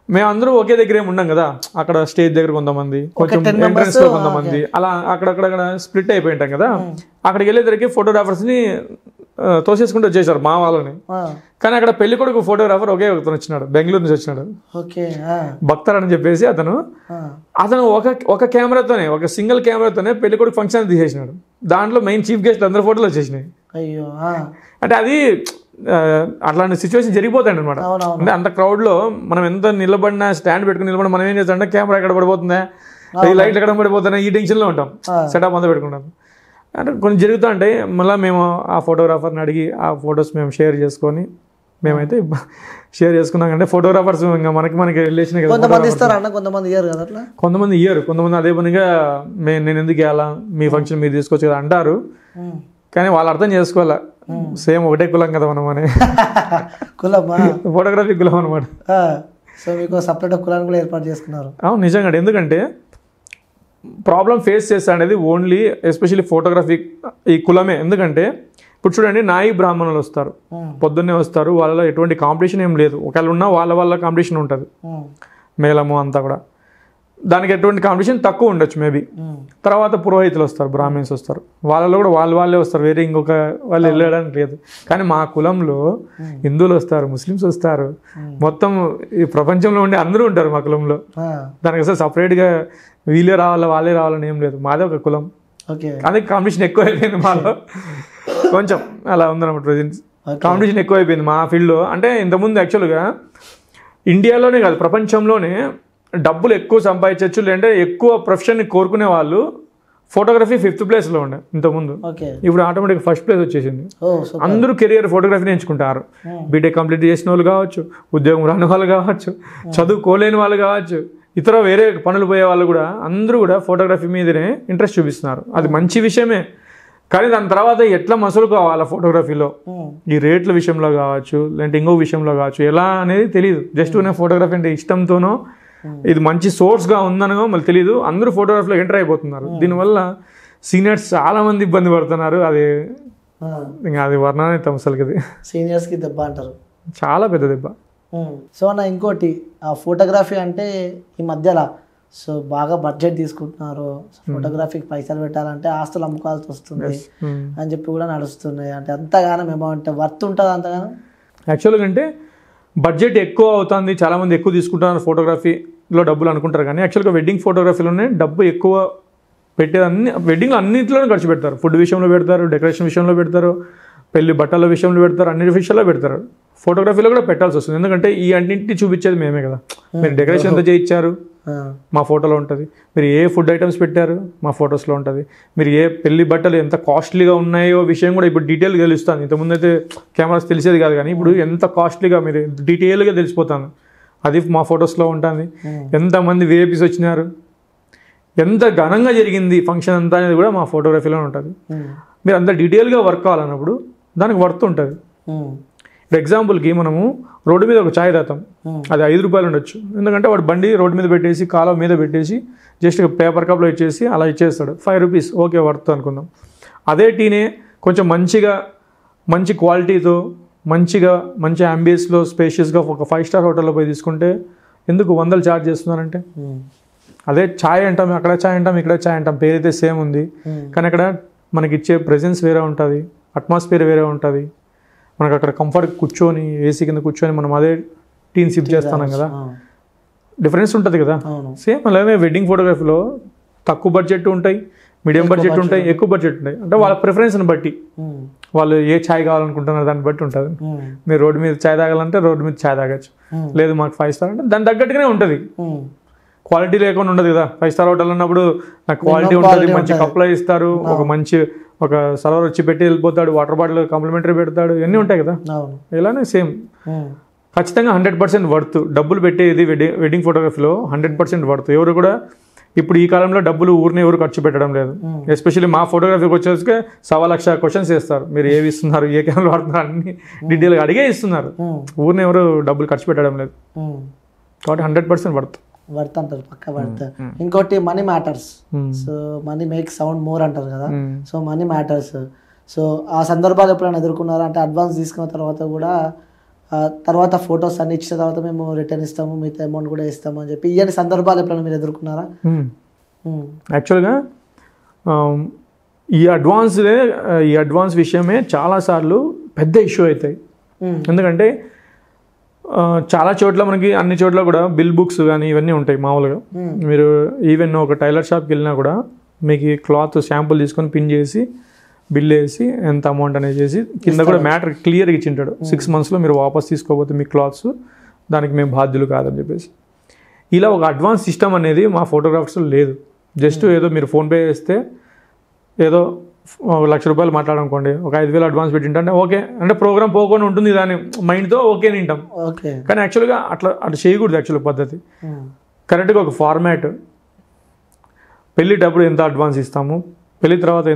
మేమందరూ ఒకే దగ్గర ఏమి ఉన్నాం కదా అక్కడ స్టేజ్ దగ్గర కొంతమంది కొంచెం ఎంట్రన్స్ లో కొంతమంది అలా అక్కడక్కడ స్ప్లిట్ అయిపోయి ఉంటాం కదా అక్కడికి వెళ్ళేసరికి ఫోటోగ్రాఫర్స్ని తోసేసుకుంటూ వచ్చేసారు మా వాళ్ళని కానీ అక్కడ పెళ్లి కొడుకు ఫోటోగ్రాఫర్ ఒకే ఒకతను వచ్చినాడు బెంగళూరు నుంచి వచ్చినాడు భక్తర్ అని చెప్పేసి అతను ఒక కెమెరాతోనే ఒక సింగిల్ కెమెరాతోనే పెళ్లి కొడుకు ఫంక్షన్ తీసేసినాడు దాంట్లో మెయిన్ చీఫ్ గెస్ట్ అందరు ఫోటోలు వచ్చేసినాయి అంటే అది అట్లాంటి సిచ్యువేషన్ జరిగిపోతాయి అనమాట అంటే అంత క్రౌడ్లో మనం ఎంత నిలబడినా స్టాండ్ పెట్టుకుని నిలబడి మనం ఏం చేస్తామంటే కెమెరా ఎక్కడ పడిపోతుందా ఈ లైట్లు ఎక్కడ పడిపోతున్నాయి ఈ టెన్షన్లో ఉంటాం సెటప్ అంతా పెట్టుకుంటాం అంటే కొన్ని జరుగుతూ ఉంటాయి మళ్ళీ మేము ఆ ఫోటోగ్రాఫర్ని అడిగి ఆ ఫొటోస్ మేము షేర్ చేసుకొని మేమైతే షేర్ చేసుకున్నాం అంటే ఫోటోగ్రాఫర్స్ ఇంకా మనకి రిలేషన్ కొంతమంది ఇయ్యరు కొంతమంది అదే పనిగా నేను ఎందుకు ఇవ్వాలా మీ ఫంక్షన్ మీరు తీసుకోవచ్చు కదా అంటారు కానీ వాళ్ళు అర్థం చేసుకోవాలా సేమ్ ఒకటే కులం కదా మనం అని కులమా ఫోటోగ్రఫీ కులం అనమాట సో మీకు సపరేట్ కులాన్ని కూడా ఏర్పాటు చేసుకున్నారు అవును నిజంగా ఎందుకంటే ప్రాబ్లం ఫేస్ చేస్తా అనేది ఓన్లీ ఎస్పెషల్లీ ఫోటోగ్రఫీ ఈ కులమే. ఎందుకంటే ఇప్పుడు చూడండి, నాయి బ్రాహ్మణులు వస్తారు, పొద్దున్నే వస్తారు, వాళ్ళలో ఎటువంటి కాంపిటీషన్ ఏం లేదు. ఒకవేళ ఉన్నా వాళ్ళ కాంపిటీషన్ ఉంటుంది, మేళము అంతా కూడా, దానికి ఎటువంటి కాంపిటీషన్ తక్కువ ఉండొచ్చు మేబీ. తర్వాత పురోహితులు వస్తారు, బ్రాహ్మిన్స్ వస్తారు, వాళ్ళలో కూడా వాళ్ళే వస్తారు, వేరే ఇంకొక వాళ్ళు వెళ్ళడానికి లేదు. కానీ మా కులంలో హిందువులు వస్తారు, ముస్లిమ్స్ వస్తారు, మొత్తం ఈ ప్రపంచంలో ఉండే అందరూ ఉంటారు మా కులంలో. దానికి అసలు సపరేట్గా వీళ్ళే రావాలా వాళ్ళే రావాలని ఏం లేదు, మాదే ఒక కులం. అదే కాంపిటీషన్ ఎక్కువ అయిపోయింది మాలో, కొంచెం అలా ఉందన్నమాట. ప్రజెంట్ కాంపిటీషన్ ఎక్కువ అయిపోయింది మా ఫీల్డ్లో. అంటే ఇంతకుముందు యాక్చువల్గా ఇండియాలోనే కాదు, ప్రపంచంలోనే డబ్బులు ఎక్కువ సంపాదించవచ్చు, లేదంటే ఎక్కువ ప్రొఫెషన్ని కోరుకునే వాళ్ళు ఫోటోగ్రఫీ 5th ప్లేస్లో ఉండే ఇంతకుముందు. ఇప్పుడు ఆటోమేటిక్గా 1st ప్లేస్ వచ్చేసింది. అందరూ కెరియర్ ఫోటోగ్రఫీని ఎంచుకుంటారు. బీటెక్ కంప్లీట్ చేసిన వాళ్ళు కావచ్చు, ఉద్యోగం రాని వాళ్ళు కావచ్చు, చదువుకోలేని వాళ్ళు కావచ్చు, ఇతర వేరే పనులు పోయే వాళ్ళు కూడా అందరూ కూడా ఫోటోగ్రఫీ మీదనే ఇంట్రెస్ట్ చూపిస్తున్నారు. అది మంచి విషయమే. కానీ దాని తర్వాత ఎట్లా మసలు కావాలా ఫోటోగ్రఫీలో, ఈ రేట్ల విషయంలో కావచ్చు, లేదంటే ఇంకో విషయంలో కావచ్చు, ఎలా అనేది తెలియదు. జస్ట్ నేను ఫోటోగ్రఫీ అంటే ఇష్టంతోనో ఇది మంచి సోర్స్గా ఉందనో మళ్ళీ తెలియదు. అందరూ ఫోటోగ్రఫీలో ఎంటర్ అయిపోతున్నారు. దీనివల్ల సీనియర్స్ చాలా మంది ఇబ్బంది పడుతున్నారు. అది ఇంకా అది వర్ణాతీతం అసలుకి. అది సీనియర్స్కి దెబ్బ అంటారు, చాలా పెద్ద దెబ్బ. సో నా ఇంకోటి, ఆ ఫోటోగ్రఫీ అంటే ఈ మధ్యలో సో బాగా బడ్జెట్ తీసుకుంటున్నారు. ఫోటోగ్రఫీకి పైసలు పెట్టాలంటే ఆస్తులు అమ్ముకోవాల్సి వస్తుంది అని చెప్పి కూడా నడుస్తున్నాయి. అంటే అంతగానం అమౌంట్ వర్త్ ఉంటుంది అంతగానం? యాక్చువల్గా అంటే బడ్జెట్ ఎక్కువ అవుతుంది, చాలామంది ఎక్కువ తీసుకుంటున్నారు ఫోటోగ్రఫీలో డబ్బులు అనుకుంటారు. కానీ యాక్చువల్గా వెడ్డింగ్ ఫోటోగ్రఫీలోనే డబ్బు ఎక్కువ పెట్టేది. వెడ్డింగ్లో అన్నింటిలోనే ఖర్చు పెడతారు. ఫుడ్ విషయంలో పెడతారు, డెకరేషన్ విషయంలో పెడతారు, పెళ్లి బట్టల విషయంలో పెడతారు, అన్ని విషయాల్లో పెడతారు. ఫోటోగ్రఫీలో కూడా పెట్టాల్సి వస్తుంది, ఎందుకంటే ఈ అన్నింటినీ చూపించేది మేమే కదా. మీరు డెకరేషన్ ఎంత చేయించారు మా ఫోటోలో ఉంటుంది, మీరు ఏ ఫుడ్ ఐటమ్స్ పెట్టారు మా ఫొటోస్లో ఉంటుంది, మీరు ఏ పెళ్లి బట్టలు ఎంత కాస్ట్లీగా ఉన్నాయో విషయం కూడా ఇప్పుడు డీటెయిల్గా తెలుస్తుంది. ఇంతకుముందు అయితే కెమెరాస్ తెలిసేది కాదు, కానీ ఇప్పుడు ఎంత కాస్ట్లీగా మీరు డీటెయిల్గా తెలిసిపోతాను, అది మా ఫొటోస్లో ఉంటుంది. ఎంతమంది విఐపీస్ వచ్చినారు, ఎంత ఘనంగా జరిగింది ఫంక్షన్ అంతా అనేది కూడా మా ఫోటోగ్రఫీలో ఉంటుంది. మీరు అంత డీటెయిల్గా వర్క్ కావాలన్నప్పుడు దానికి వర్త్ ఉంటుంది. ఇప్పుడు ఎగ్జాంపుల్కి మనము రోడ్డు మీద ఒక ఛాయ్ తాతాం, అది 5 రూపాయలు ఉండొచ్చు. ఎందుకంటే వాడు బండి రోడ్డు మీద పెట్టేసి కాలువ మీద పెట్టేసి జస్ట్ పేపర్ కప్లో ఇచ్చేసి అలా ఇచ్చేస్తాడు, 5 రూపీస్, ఓకే వర్త్ అనుకుందాం. అదే టీనే కొంచెం మంచి క్వాలిటీతో మంచి అంబియన్స్లో స్పేషియస్గా ఒక 5 స్టార్ హోటల్లో పోయి తీసుకుంటే ఎందుకు 100 ఛార్జ్ చేస్తున్నారంటే, అదే ఛాయ్ అంటాం, అక్కడ ఛాయ్ అంటాం, ఇక్కడ ఛాయ్ అంటాం, పేరైతే సేమ్ ఉంది, కానీ అక్కడ మనకి ఇచ్చే ప్రెజెన్స్ వేరే ఉంటుంది, అట్మాస్ఫియర్ వేరే ఉంటుంది. మనకు అక్కడ కంఫర్ట్ కూర్చొని ఏసీ కింద కూర్చొని మనం అదే టీని సిప్ చేస్తున్నాం కదా, డిఫరెన్స్ ఉంటుంది కదా. సేమ్ అలాగే వెడ్డింగ్ ఫోటోగ్రఫీలో తక్కువ బడ్జెట్ ఉంటాయి, మీడియం బడ్జెట్ ఉంటాయి, ఎక్కువ బడ్జెట్ ఉంటాయి. అంటే వాళ్ళ ప్రిఫరెన్స్ని బట్టి వాళ్ళు ఏ ఛాయ్ కావాలనుకుంటున్నారు దాన్ని బట్టి ఉంటుంది. మీరు రోడ్డు మీద ఛాయ్ తాగాలంటే రోడ్డు మీద ఛాయ్ తాగచ్చు, లేదు మాకు 5 స్టార్ అంటే దాని తగ్గట్టుగానే ఉంటుంది. క్వాలిటీ లేకుండా ఉండదు కదా. 5 స్టార్ హోటల్ ఉన్నప్పుడు నాకు క్వాలిటీ ఉంటుంది, మంచి కప్లో ఇస్తారు, ఒక సర్వర్ వచ్చి పెట్టి వెళ్ళిపోతాడు, వాటర్ బాటిల్ కాంప్లిమెంటరీ పెడతాడు, ఇవన్నీ ఉంటాయి కదా. ఇలానే సేమ్ ఖచ్చితంగా 100% వర్త్. డబ్బులు పెట్టేది వెడ్డింగ్ ఫోటోగ్రఫీలో 100% వర్త్. ఎవరు కూడా ఇప్పుడు ఈ కాలంలో డబ్బులు ఊరిని ఎవరు ఖర్చు పెట్టడం లేదు. ఎస్పెషల్లీ మా ఫోటోగ్రఫీకి వచ్చేసి 1,00,000 క్వశ్చన్స్ వేస్తారు, మీరు ఏవి ఇస్తున్నారు, ఏ కెమెరా వాడుతున్నారు, అన్ని డీటెయిల్గా అడిగే ఇస్తున్నారు. ఊరిని ఎవరు డబ్బులు ఖర్చు పెట్టడం లేదు. కాబట్టి 100% వర్త్ అంటారు, పక్క వర్త్. ఇంకోటి money matters. So money make sound more అంటారు కదా. So money matters. సో ఆ సందర్భాలు ఎప్పుడైనా ఎదుర్కొన్నారా? అంటే అడ్వాన్స్ తీసుకున్న తర్వాత కూడా తర్వాత ఫొటోస్ అన్ని ఇచ్చిన తర్వాత మేము రిటర్న్ ఇస్తాము, మిగతా అమౌంట్ కూడా ఇస్తాము అని చెప్పి ఇవన్నీ సందర్భాలు ఎప్పుడైనా మీరు ఎదుర్కొన్నారా? యాక్చువల్గా ఈ అడ్వాన్స్ విషయమే చాలాసార్లు పెద్ద ఇష్యూ అవుతాయి. ఎందుకంటే చాలా చోట్ల మనకి అన్ని చోట్ల కూడా బిల్ బుక్స్ కానీ ఇవన్నీ ఉంటాయి మామూలుగా. మీరు ఈవెన్ ఒక టైలర్ షాప్కి వెళ్ళినా కూడా మీకు క్లాత్ శాంపుల్ తీసుకొని పిన్ చేసి బిల్ వేసి ఎంత అమౌంట్ అనేది చేసి కింద కూడా మ్యాటర్ క్లియర్గా ఇచ్చింటాడు, 6 monthsలో మీరు వాపస్ తీసుకోకపోతే మీ క్లాత్స్ దానికి మేము బాధ్యులు కాదని చెప్పేసి. ఇలా ఒక అడ్వాన్స్ సిస్టమ్ అనేది మా ఫోటోగ్రాఫర్స్లో లేదు. జస్ట్ ఏదో మీరు ఫోన్పే చేస్తే ఏదో 1,00,000 రూపాయలు మాట్లాడనుకోండి, ఒక 5,000 అడ్వాన్స్ పెట్టింటే ఓకే అంటే ప్రోగ్రామ్ పోకుండా ఉంటుంది, దాని మైండ్తో ఓకే తింటాం. కానీ యాక్చువల్గా అట్లా చేయకూడదు. యాక్చువల్గా పద్ధతి కరెక్ట్గా ఒక ఫార్మాట్, పెళ్ళేటప్పుడు ఎంత అడ్వాన్స్ ఇస్తాము, పెళ్ళి తర్వాత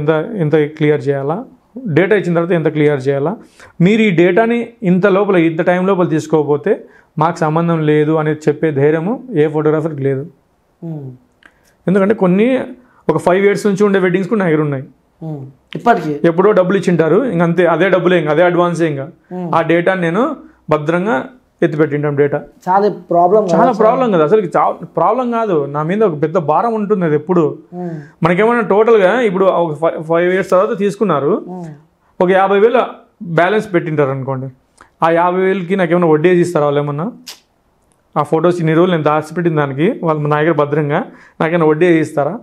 ఎంత క్లియర్ చేయాలా, డేటా ఇచ్చిన తర్వాత ఎంత క్లియర్ చేయాలా, మీరు ఈ డేటాని ఇంత టైం లోపల తీసుకోకపోతే మాకు సంబంధం లేదు అనేది చెప్పే ధైర్యము ఏ ఫోటోగ్రాఫర్కి లేదు. ఎందుకంటే కొన్ని ఒక 5 years నుంచి ఉండే వెడ్డింగ్స్ కూడా నా దగ్గర ఉన్నాయి. ఇప్పటికి ఎప్పుడో డబ్బులు ఇచ్చింటారు, ఇంక అంతే, అదే డబ్బులే, ఇంకా అదే అడ్వాన్సే. ఇంకా ఆ డేటా నేను భద్రంగా ఎత్తిపెట్టింటాం. డేటా చాలా ప్రాబ్లం కదా, అసలు ప్రాబ్లం కాదు, నా మీద ఒక పెద్ద భారం ఉంటుంది. అది ఎప్పుడు మనకేమన్నా టోటల్గా ఇప్పుడు ఒక 5 years తర్వాత తీసుకున్నారు, ఒక 50,000 బ్యాలెన్స్ పెట్టింటారు అనుకోండి, ఆ 50,000కి నాకేమైనా వడ్డీ వేసి ఇస్తారా వాళ్ళు? ఏమన్నా ఆ ఫొటోస్ ఇన్ని రోజులు నేను దాచిపెట్టిన దానికి వాళ్ళు నా దగ్గర భద్రంగా నాకైనా వడ్డీ వేసి ఇస్తారా?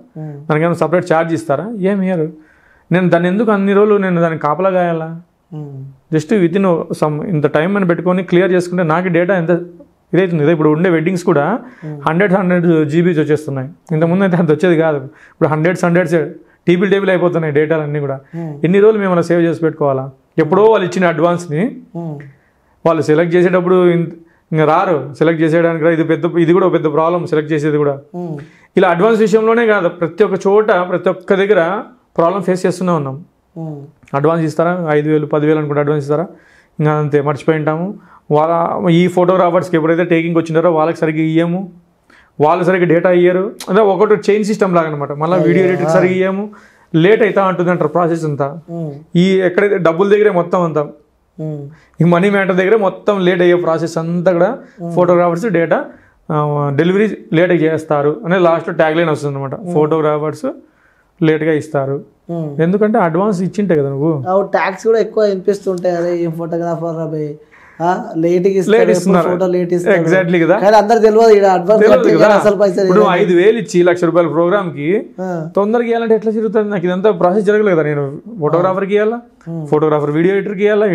దానికైనా సపరేట్ ఛార్జ్ ఇస్తారా? ఏం ఇయ్యరు. నేను దాన్ని ఎందుకు అన్ని రోజులు నేను దాన్ని కాపలా గాయాలా? జస్ట్ విత్ ఇన్ ఇంత టైం అని పెట్టుకొని క్లియర్ చేసుకుంటే నాకు డేటా ఎంత ఇదవుతుంది. ఇప్పుడు ఉండే వెడ్డింగ్స్ కూడా 100 GB వచ్చేస్తున్నాయి. ఇంతకుముందు అయితే అంత వచ్చేది కాదు. ఇప్పుడు హండ్రెడ్స్ టేబుల్ అయిపోతున్నాయి డేటాలు అన్నీ కూడా. ఎన్ని రోజులు మేము అలా సేవ్ చేసి పెట్టుకోవాలా? ఎప్పుడో వాళ్ళు ఇచ్చిన అడ్వాన్స్ని వాళ్ళు సెలెక్ట్ చేసేటప్పుడు ఇంకా రారు సెలెక్ట్ చేసేయడానికి. ఇది కూడా పెద్ద ప్రాబ్లం, సెలెక్ట్ చేసేది కూడా. ఇలా అడ్వాన్స్ విషయంలోనే కాదు, ప్రతి ఒక్క చోట ప్రతి ఒక్క దగ్గర ప్రాబ్లం ఫేస్ చేస్తూనే ఉన్నాం. అడ్వాన్స్ ఇస్తారా? 5,000 10,000 అనుకుంటే అడ్వాన్స్ ఇస్తారా? ఇంకా అంతే మర్చిపోయి ఉంటాము. ఈ ఫోటోగ్రాఫర్స్కి ఎప్పుడైతే టేకింగ్ వచ్చినారో వాళ్ళకి సరిగ్గా ఇయ్యము, వాళ్ళు సరిగ్గా డేటా ఇయ్యరు. అదే ఒకటి చైన్ సిస్టమ్ లాగా అనమాట. మళ్ళీ వీడియో ఎడిటింగ్ సరిగ్గా ఇయ్యము, లేట్ అవుతా ఉంటుంది అంటారు ప్రాసెస్ అంతా. ఈ ఎక్కడైతే డబ్బుల దగ్గరే మొత్తం అంతా, ఈ మనీ మ్యాటర్ దగ్గర మొత్తం లేట్ అయ్యే ప్రాసెస్ అంతా కూడా ఫోటోగ్రాఫర్స్ డేటా డెలివరీ లేట్గా చేస్తారు అనేది లాస్ట్ ట్యాగ్లైన్ వస్తుంది అనమాట. ఫోటోగ్రాఫర్స్ లేట్గా ఇస్తారు, ఎందుకంటే అడ్వాన్స్ ఇచ్చింటే కదా నువ్వు. ట్యాక్స్ కూడా ఎక్కువ వినిపిస్తుంటాయి. అదే ఈ ఫోటోగ్రాఫర్ లేట్ ఇస్తున్నారు, ఎగ్జాక్ట్లీ కదా. అందరు తెలియదు అసలు పైసలు. ఇప్పుడు 5,000 ఇచ్చి ₹1,00,000 ప్రోగ్రామ్ కి తొందరగా ఇవ్వాలంటే ఎట్లా జరుగుతుంది? నాకు ఇదంతా ప్రాసెస్ జరగలేదు కదా. నేను ఫోటోగ్రాఫర్కి ఇవ్వాలా, ఫోటోగ్రాఫర్ వీడియో ఎడిటర్కి ఇవ్వాలా,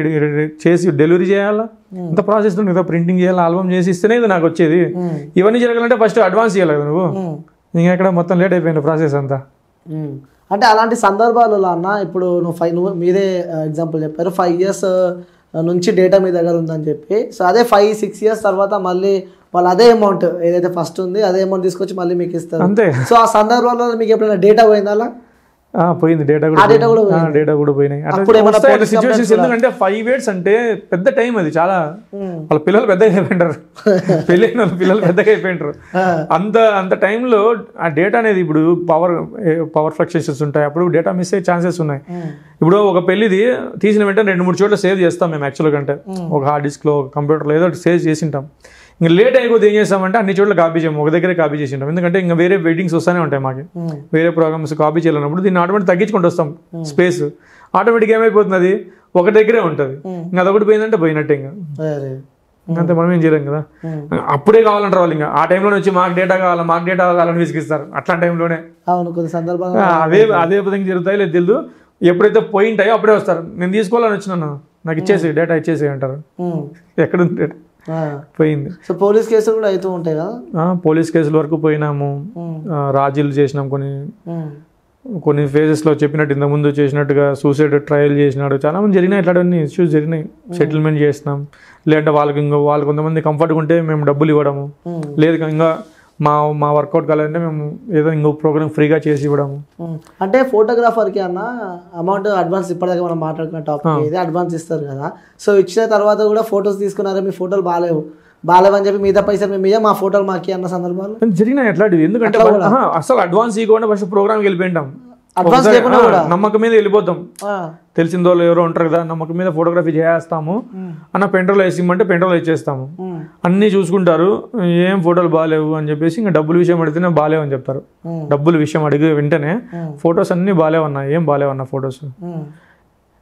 చేసి డెలివరీ చేయాలా, ఇంత ప్రాసెస్ ఉంది కదా. ప్రింటింగ్ చేయాలా, ఆల్బమ్ చేసి ఇస్తేనే ఇది నాకు వచ్చేది. ఇవన్నీ జరగాలంటే ఫస్ట్ అడ్వాన్స్ ఇవ్వాలి కదా నువ్వు. ఇంకా ఎక్కడ మొత్తం లేట్ అయిపోయింది ప్రాసెస్ అంతా. అంటే అలాంటి సందర్భాలలో అన్న, ఇప్పుడు నువ్వు మీరే ఎగ్జాంపుల్ చెప్పారు 5 years నుంచి డేటా మీ దగ్గర ఉందని చెప్పి. సో అదే 5-6 years తర్వాత మళ్ళీ వాళ్ళు అదే అమౌంట్ ఏదైతే ఫస్ట్ ఉంది అదే అమౌంట్ తీసుకొచ్చి మళ్ళీ మీకు ఇస్తారు అంతే. సో ఆ సందర్భంలో మీకు ఎప్పుడైనా డేటా పోయిందా? పోయింది, డేటా కూడా పోయినాయి. ఎందుకంటే 5 years అంటే పెద్ద టైం, అది చాలా. వాళ్ళ పిల్లలు పెద్దగా అయిపోయింటారు, పెళ్ళైన వాళ్ళ పిల్లలు పెద్దగా అయిపోయింటారు. అంత టైంలో ఆ డేటా అనేది ఇప్పుడు పవర్ ఫ్లక్చుయేషన్స్ ఉంటాయి, అప్పుడు డేటా మిస్ అయ్యే ఛాన్సెస్ ఉన్నాయి. ఇప్పుడు ఒక పెళ్లిది తీసిన వెంటనే 2-3 చోట్ల సేవ్ చేస్తాం మేము యాక్చువల్గా. అంటే ఒక హార్డ్ డిస్క్లో, ఒక కంప్యూటర్లో ఏదో సేవ్ చేసి ఉంటాం. ఇంకా లేట్ అయిపోతే ఏం చేస్తామంటే అన్ని చోట్ల కాపీ చేయము, ఒక దగ్గరే కాపీ చేసి ఉంటాం. ఎందుకంటే ఇంకా వేరే వెడ్డింగ్స్ వస్తూనే ఉంటాయి మాకు, వేరే ప్రోగ్రామ్స్ కాపీ చేయాలన్నప్పుడు దీన్ని ఆటోమేటిక్ తగ్గించుకుంటూ వస్తాం స్పేస్. ఆటోమేటిక్ ఏమైపోతుంది, అది ఒక దగ్గరే ఉంటుంది. ఇంకా అదొకటి పోయిందంటే పోయినట్టే. ఇంకా అంతే, మనం ఏం చేయలేం కదా. అప్పుడే కావాలంటారు వాళ్ళు. ఇంకా ఆ టైంలో వచ్చి మాకు డేటా కావాలని విసిగిస్తారు. అట్లాంటి టైంలోనే అదే విధంగా జరుగుతాయి. లేదు తెలియదు, ఎప్పుడైతే పోయింటాయో అప్పుడే వస్తారు. నేను తీసుకోవాలని వచ్చినాను, నాకు ఇచ్చేసి డేటా ఇచ్చేసి అంటారు. ఎక్కడుంది డేటా? పోయింది. సో పోలీస్ కేసులు కూడా అవుతూ ఉంటాయి కదా. పోలీస్ కేసుల వరకు పోయినాము, రాజీలు చేసినాం. కొన్ని ఫేజెస్లో చెప్పినట్టు ఇంతకుముందు చేసినట్టుగా సూసైడ్ ట్రయల్ చేసినాడు, చాలా మంది జరిగినాయి. ఇట్లాంటి ఇష్యూస్ జరిగినాయి. సెటిల్మెంట్ చేసినాం. లేదంటే వాళ్ళు కొంతమంది కంఫర్ట్గా ఉంటే మేము డబ్బులు ఇవ్వడము, లేదు ఇంకా మా వర్కౌట్ కావాలంటే మేము ఏదో ఇంకో ప్రోగ్రామ్ ఫ్రీగా చేసి ఇవ్వడము. అంటే ఫోటోగ్రాఫర్కి అన్న అమౌంట్ అడ్వాన్స్ ఇప్పటిదాకా మనం మాట్లాడుకున్న టాపిక్ ఇది, అడ్వాన్స్ ఇస్తారు కదా. సో ఇచ్చిన తర్వాత కూడా ఫొటోస్ తీసుకున్నారా, మీ ఫోటోలు బాగాలేవని చెప్పి మిగతా పైసలు మేము మా ఫోటోలు మాకి అన్న సందర్భాలు జరిగినాయి అట్లాంటివి. ఎందుకంటే అసలు అడ్వాన్స్ ఇవ్వకుండా ఫస్ట్ ప్రోగ్రామ్కి వెళ్ళిపోయింటాం. నమ్మకం మీద వెళ్ళిపోతాం. తెలిసిన వాళ్ళు ఎవరో ఉంటారు కదా, నమ్మకం మీద ఫోటోగ్రఫీ చేస్తాము అన్న, పెంట్రోల్ వేసిమ్మంటే పెంట్రోల్ ఇచ్చేస్తాము. అన్నీ చూసుకుంటారు, ఏం ఫోటోలు బాగాలేవు అని చెప్పేసి ఇంకా డబ్బుల విషయం అడిగితేనే బాగాలేవు అని చెప్తారు. డబ్బుల విషయం అడిగి వెంటనే ఫొటోస్ అన్నీ బాగాలేవన్నా, ఏం బాగాలేవన్నా ఫొటోస్.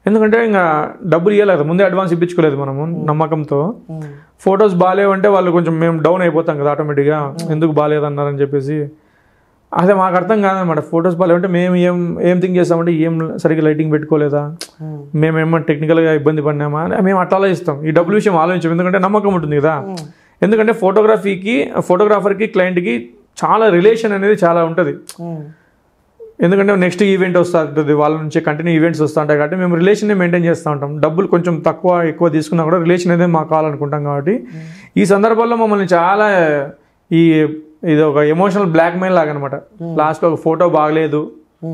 ఎందుకంటే ఇంకా డబ్బులు ఇవ్వలేదు, ముందే అడ్వాన్స్ ఇప్పించుకోలేదు మనము నమ్మకంతో. ఫొటోస్ బాగాలేవంటే వాళ్ళు కొంచెం మేము డౌన్ అయిపోతాం కదా ఆటోమేటిక్గా, ఎందుకు బాగాలేదన్నారని చెప్పేసి. అదే మాకు అర్థం కాదనమాట. ఫొటోస్ బాగాలేవంటే మేము ఏం థింక్ చేస్తామంటే ఏం సరిగ్గా లైటింగ్ పెట్టుకోలేదా, మేమేమో టెక్నికల్గా ఇబ్బంది పడినామా అని మేము అట్లా ఆలోచిస్తాం. ఈ డబ్బుల విషయం ఆలోచించాం, ఎందుకంటే నమ్మకం ఉంటుంది కదా. ఎందుకంటే ఫోటోగ్రాఫర్కి క్లయింట్కి చాలా రిలేషన్ అనేది చాలా ఉంటుంది. ఎందుకంటే నెక్స్ట్ ఈవెంట్ వస్తుంది, వాళ్ళ నుంచి కంటిన్యూ ఈవెంట్స్ వస్తూ ఉంటాయి కాబట్టి మేము రిలేషన్ మెయింటైన్ చేస్తూ ఉంటాం. డబ్బులు కొంచెం ఎక్కువ తీసుకున్నా కూడా రిలేషన్ అనేది మాకు కావాలనుకుంటాం. కాబట్టి ఈ సందర్భంలో మమ్మల్ని చాలా ఇది ఒక ఎమోషనల్ బ్లాక్మెయిల్ లాగా అనమాట. లాస్ట్లో ఒక ఫోటో బాగలేదు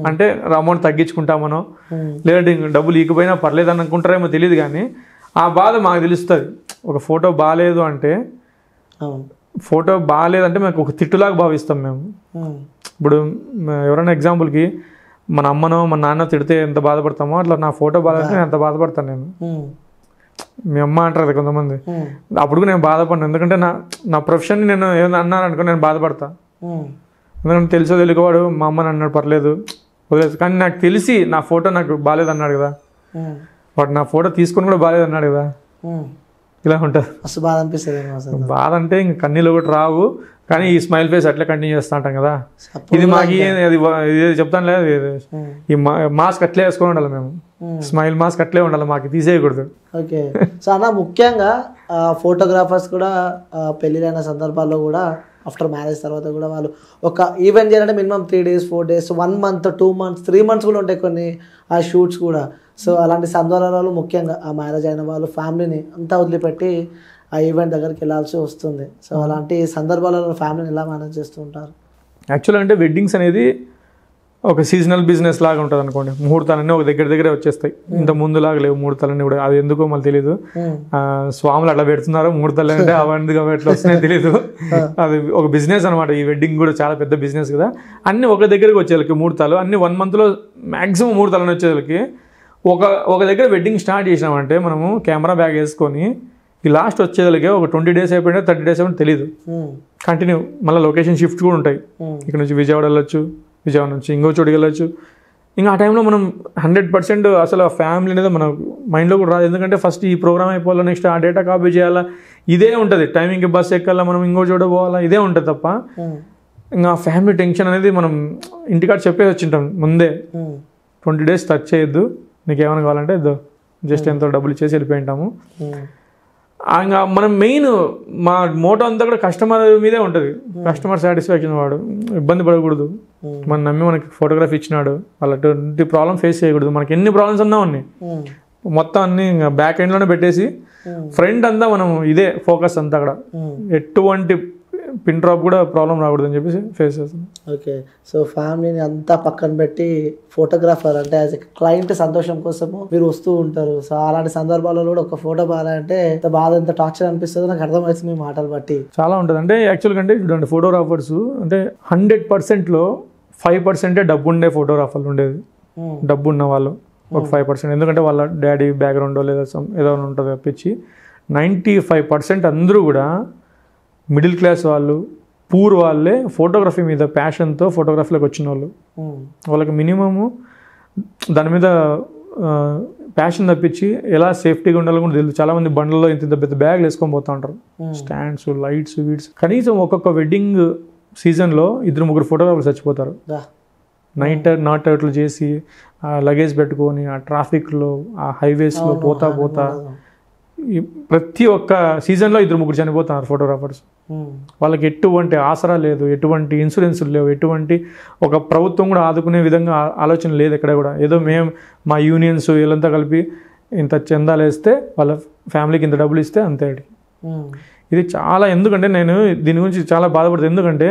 అంటే అమౌంట్ తగ్గించుకుంటామనో, లేదంటే డబ్బులు ఈకపోయినా పర్లేదు అని అనుకుంటారేమో తెలియదు, కానీ ఆ బాధ మాకు తెలుస్తుంది. ఒక ఫోటో బాగాలేదు అంటే, ఫోటో బాగాలేదంటే మాకు ఒక తిట్టులాగా భావిస్తాం మేము. ఇప్పుడు ఎవరైనా ఎగ్జాంపుల్కి మన అమ్మనో మన నాన్న తిడితే ఎంత బాధపడతామో అట్లా నా ఫోటో బాధపడితే నేను ఎంత బాధపడతాను నేను. మీ అమ్మ అంటారు కదా కొంతమంది, అప్పుడు నేను బాధపడను. ఎందుకంటే నా ప్రొఫెషన్ నేను ఏదైనా అన్నాను అనుకో నేను బాధపడతా. ఎందుకంటే తెలుసో తెలియకవాడు మా అమ్మని అన్నాడు పర్లేదు వదిలేదు, కానీ నాకు తెలిసి నా ఫోటో నాకు బాగాలేదు అన్నాడు కదా, వాడు నా ఫోటో తీసుకొని కూడా బాగాలేదు అన్నాడు కదా, ఇలా ఉంటుంది. మస్తు బాధ అనిపిస్తుంది. బాధ అంటే ఇంక కన్నీళ్ళు ఒకటి రావు, కానీ ఈ స్మైల్ ఫేస్ అట్లా కంటిన్యూ చేస్తూ ఉంటాం కదా. ఇది మాకు ఇది చెప్తాను లేదు, ఈ మాస్క్ అట్లే వేసుకొని ఉండాలి మేము, స్మైల్ మాస్క్ అట్లే ఉండాలి, మాకు తీసేయకూడదు. ఓకే. సో అన్న ముఖ్యంగా ఫోటోగ్రాఫర్స్ కూడా పెళ్ళిళ్ళైన సందర్భాల్లో కూడా ఆఫ్టర్ మ్యారేజ్ తర్వాత కూడా వాళ్ళు ఒక ఈవెంట్ చేయాలంటే minimum 3 days 4 days 1 month 2 months 3 months కూడా ఉంటాయి కొన్ని ఆ షూట్స్ కూడా. సో అలాంటి సందర్భాలలో ముఖ్యంగా ఆ మ్యారేజ్ అయిన వాళ్ళు ఫ్యామిలీని అంతా వదిలిపెట్టి ఆ ఈవెంట్ దగ్గరికి వెళ్ళాల్సి వస్తుంది. సో అలాంటి సందర్భాలలో ఫ్యామిలీని ఎలా మేనేజ్ చేస్తూ ఉంటారు? యాక్చువల్ అంటే వెడ్డింగ్స్ అనేది ఒక సీజనల్ బిజినెస్ లాగా ఉంటుంది అనుకోండి. ముహూర్తాలన్నీ ఒక దగ్గరే వచ్చేస్తాయి, ఇంత ముందులాగా లేవు ముహూర్తాలన్నీ కూడా. అది ఎందుకో మళ్ళీ తెలియదు, స్వాములు అట్లా పెడుతున్నారు ముహూర్తాలు అంటే అవన్నీ ఎట్లా వస్తున్నాయో తెలియదు. అది ఒక బిజినెస్ అనమాట. ఈ వెడ్డింగ్ కూడా చాలా పెద్ద బిజినెస్ కదా. అన్ని ఒక దగ్గరికి వచ్చేళ్ళకి ముహూర్తాలు అన్ని 1 monthలో మ్యాక్సిమం ముహూర్తాలు వచ్చేళ్ళకి ఒక దగ్గర వెడ్డింగ్ స్టార్ట్ చేసినామంటే మనము కెమెరా బ్యాగ్ వేసుకొని ఈ లాస్ట్ వచ్చేదానికి ఒక 20 days అయిపోయినా 30 days అయిపోయినా తెలియదు. కంటిన్యూ మళ్ళీ లొకేషన్ షిఫ్ట్ కూడా ఉంటాయి. ఇక్కడ నుంచి విజయవాడ వెళ్ళొచ్చు, విజయవాడ నుంచి ఇంకో చోటుకి వెళ్ళొచ్చు. ఇంకా ఆ టైంలో మనం 100% అసలు ఆ ఫ్యామిలీ అనేది మన మైండ్లో కూడా రాదు. ఎందుకంటే ఫస్ట్ ఈ ప్రోగ్రామ్ అయిపోవాలా, నెక్స్ట్ ఆ డేటా కాపీ చేయాలా, ఇదే ఉంటుంది. టైమింగ్కి బస్ ఎక్కాలా, మనం ఇంకో చోట పోవాలా, ఇదే ఉంటుంది తప్ప ఇంకా ఫ్యామిలీ టెన్షన్ అనేది మనం ఇంటికాడ చెప్పేసి వచ్చింటాం ముందే. 20 days టచ్ చేయొద్దు, నీకు ఏమైనా కావాలంటే జస్ట్ ఎంతో డబ్బులు ఇచ్చేసి వెళ్ళిపోయింటాము. ఇంకా మనం మెయిన్ మా మోటో అంతా కూడా కస్టమర్ మీదే ఉంటుంది. కస్టమర్ సాటిస్ఫాక్షన్, వాడు ఇబ్బంది పడకూడదు, మనం నమ్మి మనకి ఫోటోగ్రఫీ ఇచ్చినాడు, వాళ్ళటువంటి ప్రాబ్లం ఫేస్ చేయకూడదు. మనకి ఎన్ని ప్రాబ్లమ్స్ ఉన్నా ఉన్నాయి మొత్తం అన్ని ఇంకా బ్యాక్ ఎండ్లోనే పెట్టేసి ఫ్రంట్ అంతా మనం ఇదే ఫోకస్ అంతా అక్కడ, ఎటువంటి పిన్ డ్రాప్ కూడా ప్రాబ్లం రాకూడదు అని చెప్పేసి ఫేస్ చేస్తాం. ఓకే. సో ఫ్యామిలీని అంతా పక్కన పెట్టి ఫోటోగ్రాఫర్ అంటే యాజ్ ఎ క్లయింట్ సంతోషం కోసము మీరు వస్తూ ఉంటారు. సో అలాంటి సందర్భాల్లో కూడా ఒక ఫోటో బాగాలంటే ఎంత బాధ, ఎంత టార్చర్ అనిపిస్తుందో నాకు అర్థమవుతుంది మీ మాటలు బట్టి. చాలా ఉంటుంది. అంటే యాక్చువల్గా అంటే చూడండి, ఫోటోగ్రాఫర్స్ అంటే 100%లో 5% డబ్బు ఉండే ఫోటోగ్రాఫర్లు ఉండేది. డబ్బు ఉన్న వాళ్ళు ఒక 5%, ఎందుకంటే వాళ్ళ డాడీ బ్యాక్గ్రౌండ్ లేదా ఏదో ఉంటుంది తప్పించి 95% అందరూ కూడా మిడిల్ క్లాస్ వాళ్ళు, పూర్ వాళ్ళే ఫోటోగ్రఫీ మీద ప్యాషన్తో ఫోటోగ్రఫీలోకి వచ్చిన వాళ్ళు. వాళ్ళకి మినిమము దాని మీద ప్యాషన్ తప్పించి ఎలా సేఫ్టీగా ఉండాలో కూడా తెలియదు. చాలామంది బండ్లలో ఇంత పెద్ద బ్యాగ్లు వేసుకొని పోతూ ఉంటారు, స్టాండ్స్, లైట్స్, వీడ్స్. కనీసం ఒక్కొక్క వెడ్డింగ్ సీజన్లో 2-3 ఫోటోగ్రాఫర్లు చచ్చిపోతారు. నాట్ అవుట్లు చేసి లగేజ్ పెట్టుకొని ఆ ట్రాఫిక్లో ఆ హైవేస్లో పోతా ప్రతి ఒక్క సీజన్లో 2-3 చనిపోతున్నారు ఫోటోగ్రాఫర్స్. వాళ్ళకి ఎటువంటి ఆసరా లేదు, ఎటువంటి ఇన్సూరెన్స్లు లేవు, ఎటువంటి ఒక ప్రభుత్వం కూడా ఆదుకునే విధంగా ఆలోచన లేదు ఎక్కడ కూడా. ఏదో మేము మా యూనియన్స్ వీళ్ళంతా కలిపి ఇంత చందాలు వేస్తే వాళ్ళ ఫ్యామిలీకి ఇంత డబ్బులు ఇస్తే అంతే. ఇది చాలా, ఎందుకంటే నేను దీని గురించి చాలా బాధపడుతుంది. ఎందుకంటే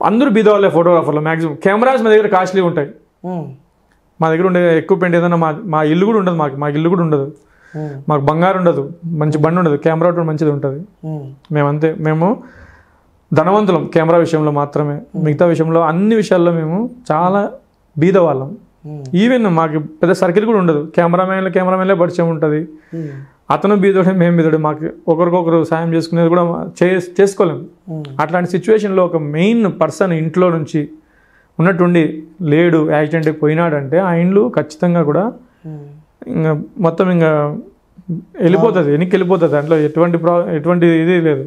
అందరూ బీదవాళ్ళే ఫోటోగ్రాఫర్లు మ్యాక్సిమం. కెమెరాస్ మా దగ్గర కాస్ట్లీ ఉంటాయి, మా దగ్గర ఉండే ఎక్విప్మెంట్ ఏదైనా మా ఇల్లు కూడా ఉండదు, మాకు ఇల్లు కూడా ఉండదు, మాకు బంగారు ఉండదు, మంచి బండి ఉండదు, కెమెరా ఒకటి మంచిది ఉంటుంది. మేమంతే, మేము ధనవంతులం కెమెరా విషయంలో మాత్రమే, మిగతా విషయంలో అన్ని విషయాల్లో మేము చాలా బీదవాళ్ళం. ఈవెన్ మాకు పెద్ద సర్కిల్ కూడా ఉండదు, కెమెరామెన్లే పరిచయం ఉంటుంది. అతను బీదోడే, మేము బీదోడే, మాకు ఒకరికొకరు సాయం చేసుకునేది కూడా చేసుకోలేము. అట్లాంటి సిచ్యువేషన్లో ఒక మెయిన్ పర్సన్ ఇంట్లో నుంచి ఉన్నట్టుండి లేడు, యాక్సిడెంట్ పోయినాడంటే ఆ ఇండ్లు ఖచ్చితంగా కూడా ఇంకా మొత్తం ఇంకా వెళ్ళిపోతుంది, వెనక్కి వెళ్ళిపోతుంది. దాంట్లో ఎటువంటి ఇది లేదు.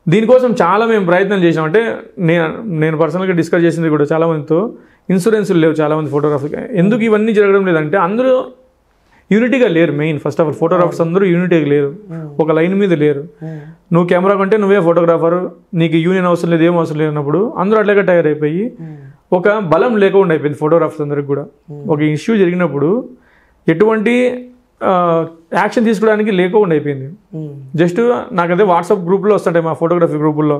దీనికోసం చాలా మేము ప్రయత్నం చేసాం. అంటే నేను పర్సనల్గా డిస్కస్ చేసింది కూడా చాలామందితో, ఇన్సూరెన్స్లు లేవు చాలామంది ఫోటోగ్రాఫర్కి. ఎందుకు ఇవన్నీ జరగడం లేదంటే అందరూ యూనిటీగా లేరు. Main first of all photographers అందరూ యూనిటీగా లేరు, ఒక లైన్ మీద లేరు. నువ్వు కెమెరా కంటే నువ్వే ఫోటోగ్రాఫర్, నీకు యూనియన్ అవసరం లేదు, ఏం అవసరం లేనప్పుడు అందరూ అట్లాగే టైర్ అయిపోయి ఒక బలం లేకుండా అయిపోయింది ఫోటోగ్రాఫర్స్ అందరికి కూడా. ఒక ఇష్యూ జరిగినప్పుడు ఎటువంటి యాక్షన్ తీసుకోవడానికి లేకుండా అయిపోయింది. జస్ట్ నాకైతే వాట్సాప్ గ్రూప్లో వస్తుంటాయి, మా ఫోటోగ్రఫీ గ్రూపుల్లో,